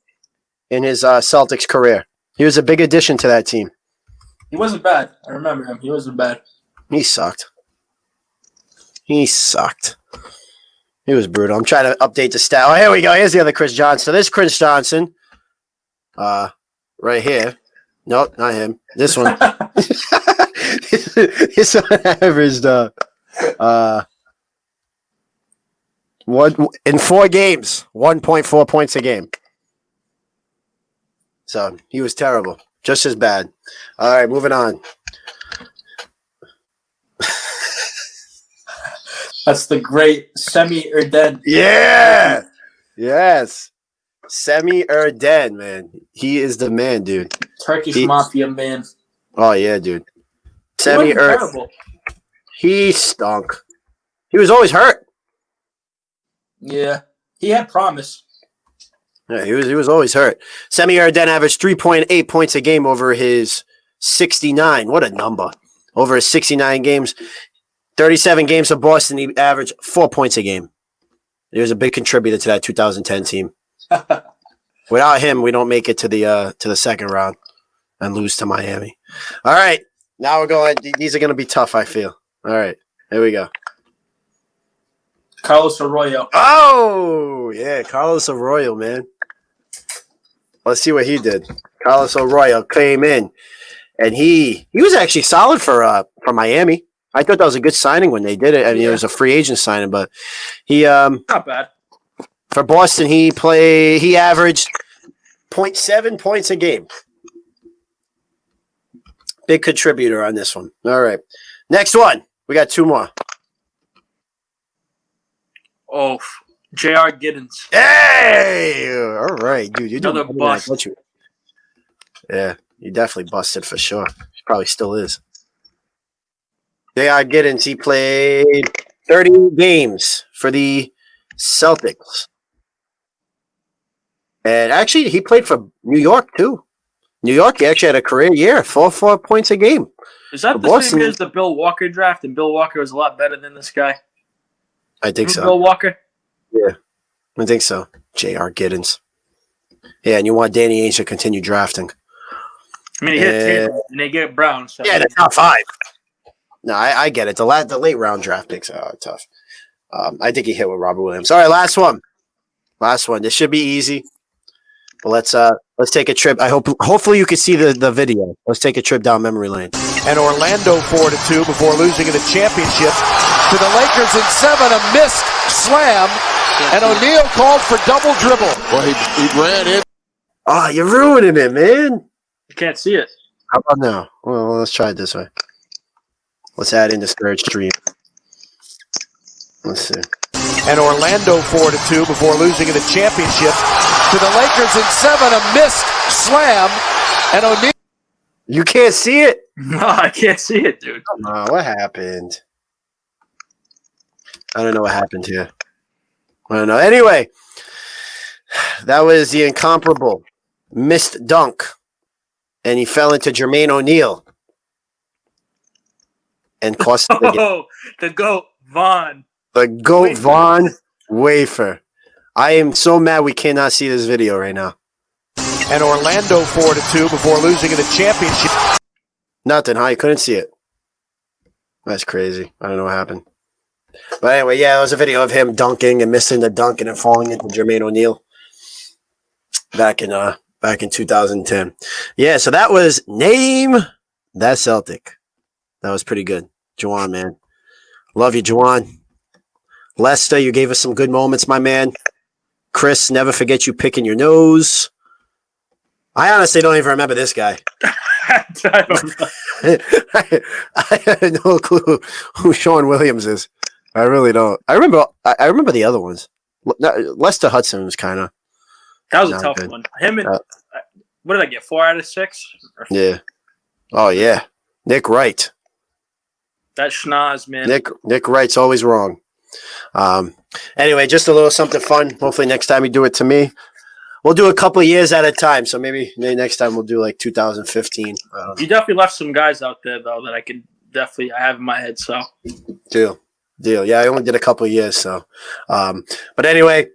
Speaker 1: in his Celtics career. He was a big addition to that team.
Speaker 2: He wasn't bad. I remember him. He wasn't bad.
Speaker 1: He sucked. He was brutal. I'm trying to update the stat. Oh, here we go. Here's the other Chris Johnson. So this Chris Johnson, right here. Nope, not him. This one. This one averaged in 4 games, 1.4 points a game. So he was terrible. Just as bad. All right, moving on.
Speaker 2: That's the great Semi Erden.
Speaker 1: Yeah. Yes. Semi Erden, man. He is the man, dude.
Speaker 2: Turkish Mafia man.
Speaker 1: Oh, yeah, dude. Semi Erden. He stunk. He was always hurt.
Speaker 2: Yeah. He had promise.
Speaker 1: Yeah, he was always hurt. Semi Erden averaged 3.8 points a game over his 69. What a number. Over his 69 games. 37 games for Boston, he averaged 4 points a game. He was a big contributor to that 2010 team. Without him, we don't make it to the second round and lose to Miami. All right, now we're going. These are going to be tough, I feel. All right, here we go.
Speaker 2: Carlos Arroyo.
Speaker 1: Oh, yeah, Carlos Arroyo, man. Let's see what he did. Carlos Arroyo came in, and he was actually solid for Miami. I thought that was a good signing when they did it. I mean, it was a free agent signing, but he
Speaker 2: not bad.
Speaker 1: For Boston, he averaged 0.7 points a game. Big contributor on this one. All right. Next one. We got 2 more.
Speaker 2: Oh, J.R. Giddens.
Speaker 1: Hey! All right, dude. You're
Speaker 2: another
Speaker 1: doing
Speaker 2: bust.
Speaker 1: Don't you? Yeah, you definitely busted for sure. He probably still is. J.R. Giddens, he played 30 games for the Celtics. And actually, he played for New York, too. New York, he actually had a career year, 4 points a game.
Speaker 2: Is that the same as the Bill Walker draft? And Bill Walker was a lot better than this guy.
Speaker 1: I think so.
Speaker 2: Bill Walker?
Speaker 1: Yeah, I think so. J.R. Giddens. Yeah, and you want Danny Ainge to continue drafting.
Speaker 2: I mean, he hit Tatum and they get Brown. So.
Speaker 1: Yeah, the top 5. No, I get it. The late round draft picks are tough. I think he hit with Robert Williams. All right, last one. This should be easy. But let's take a trip. Hopefully you can see the video. Let's take a trip down memory lane.
Speaker 7: And Orlando 4-2 before losing in the championship to the Lakers in 7. A missed slam, and O'Neal called for double dribble.
Speaker 6: Well, he ran in.
Speaker 1: Oh, you're ruining it, man.
Speaker 2: You can't see it.
Speaker 1: How about now? Well, let's try it this way. Let's add in this third stream. Let's see.
Speaker 7: And Orlando 4-2 before losing in the championship to the Lakers in 7. A missed slam, and O'Neal.
Speaker 1: You can't see it?
Speaker 2: No, I can't see it, dude.
Speaker 1: What happened? I don't know what happened here. I don't know. Anyway, that was the incomparable missed dunk, and he fell into Jermaine O'Neal and cost the game.
Speaker 2: Oh, the GOAT, Vaughn.
Speaker 1: The GOAT Vaughn Wafer. I am so mad we cannot see this video right now.
Speaker 7: And Orlando 4-2 before losing in the championship.
Speaker 1: Nothing, huh? You couldn't see it. That's crazy. I don't know what happened. But anyway, yeah, it was a video of him dunking and missing the dunk and then falling into Jermaine O'Neal back in 2010. Yeah, so that was Name That Celtic. That was pretty good. Juwan, man. Love you, Juwan. Lester, you gave us some good moments, my man. Chris, never forget you picking your nose. I honestly don't even remember this guy.
Speaker 2: I don't know.
Speaker 1: I have no clue who Sean Williams is. I really don't. I remember the other ones. Lester Hudson was kind of.
Speaker 2: That was a tough one. Him and what did I get? 4 out of 6.
Speaker 1: Yeah. Oh yeah. Nick Wright.
Speaker 2: That schnoz, man.
Speaker 1: Nick Wright's always wrong. Anyway, just a little something fun. Hopefully next time you do it to me. We'll do a couple of years at a time. So maybe next time we'll do like 2015.
Speaker 2: You definitely left some guys out there though that I have in my head. So
Speaker 1: deal. Yeah, I only did a couple of years. So, but anyway,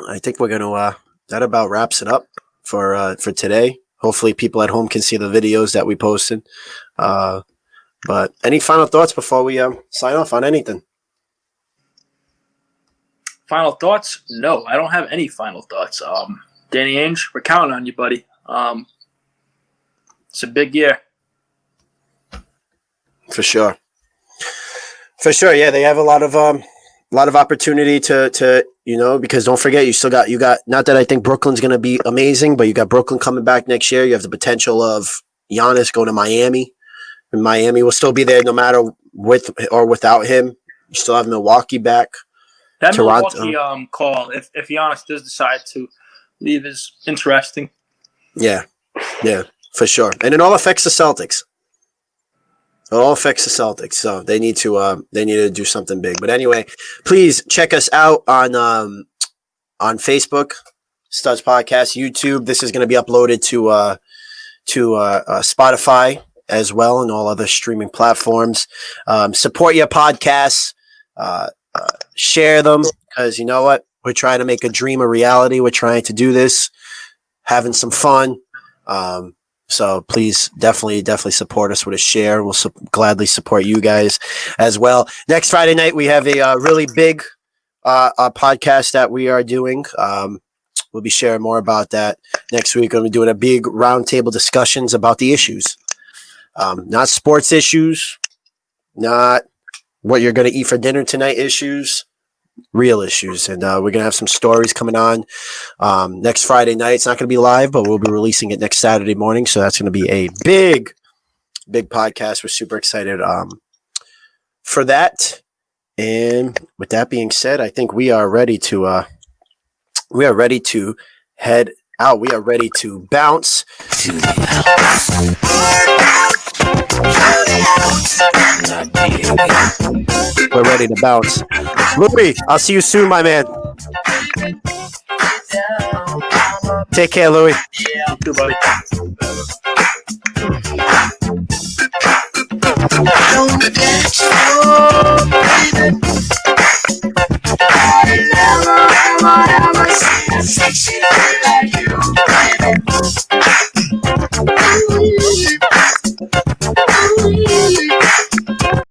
Speaker 1: I think we're gonna. That about wraps it up for today. Hopefully, people at home can see the videos that we posted. But any final thoughts before we sign off on anything?
Speaker 2: Final thoughts? No, I don't have any final thoughts. Danny Ainge, we're counting on you, buddy. It's a big year.
Speaker 1: For sure. Yeah, they have a lot of opportunity to because don't forget you got not that I think Brooklyn's going to be amazing, but you got Brooklyn coming back next year. You have the potential of Giannis going to Miami, and Miami will still be there no matter with or without him. You still have Milwaukee back.
Speaker 2: That
Speaker 1: Toronto.
Speaker 2: Milwaukee call, if Giannis does decide to leave, is interesting.
Speaker 1: Yeah, for sure, and it all affects the Celtics. So they need to do something big. But anyway, please check us out on Facebook, Studs Podcast, YouTube. This is going to be uploaded to Spotify as well and all other streaming platforms. Support your podcasts. Share them because you know what? We're trying to make a dream a reality. We're trying to do this, having some fun. So please definitely support us with a share. We'll gladly support you guys as well. Next Friday night, we have a really big podcast that we are doing. We'll be sharing more about that next week. We're going to be doing a big roundtable discussions about the issues. Not sports issues, not what you're going to eat for dinner tonight issues, real issues. And we're going to have some stories coming on next Friday night. It's not going to be live, but we'll be releasing it next Saturday morning. So that's going to be a big podcast. We're super excited for that. And with that being said, I think we are ready to head out. We are ready to bounce. We're ready to bounce. Louie, I'll see you soon, my man. Take care, Louie.
Speaker 2: You too, buddy.
Speaker 8: Don't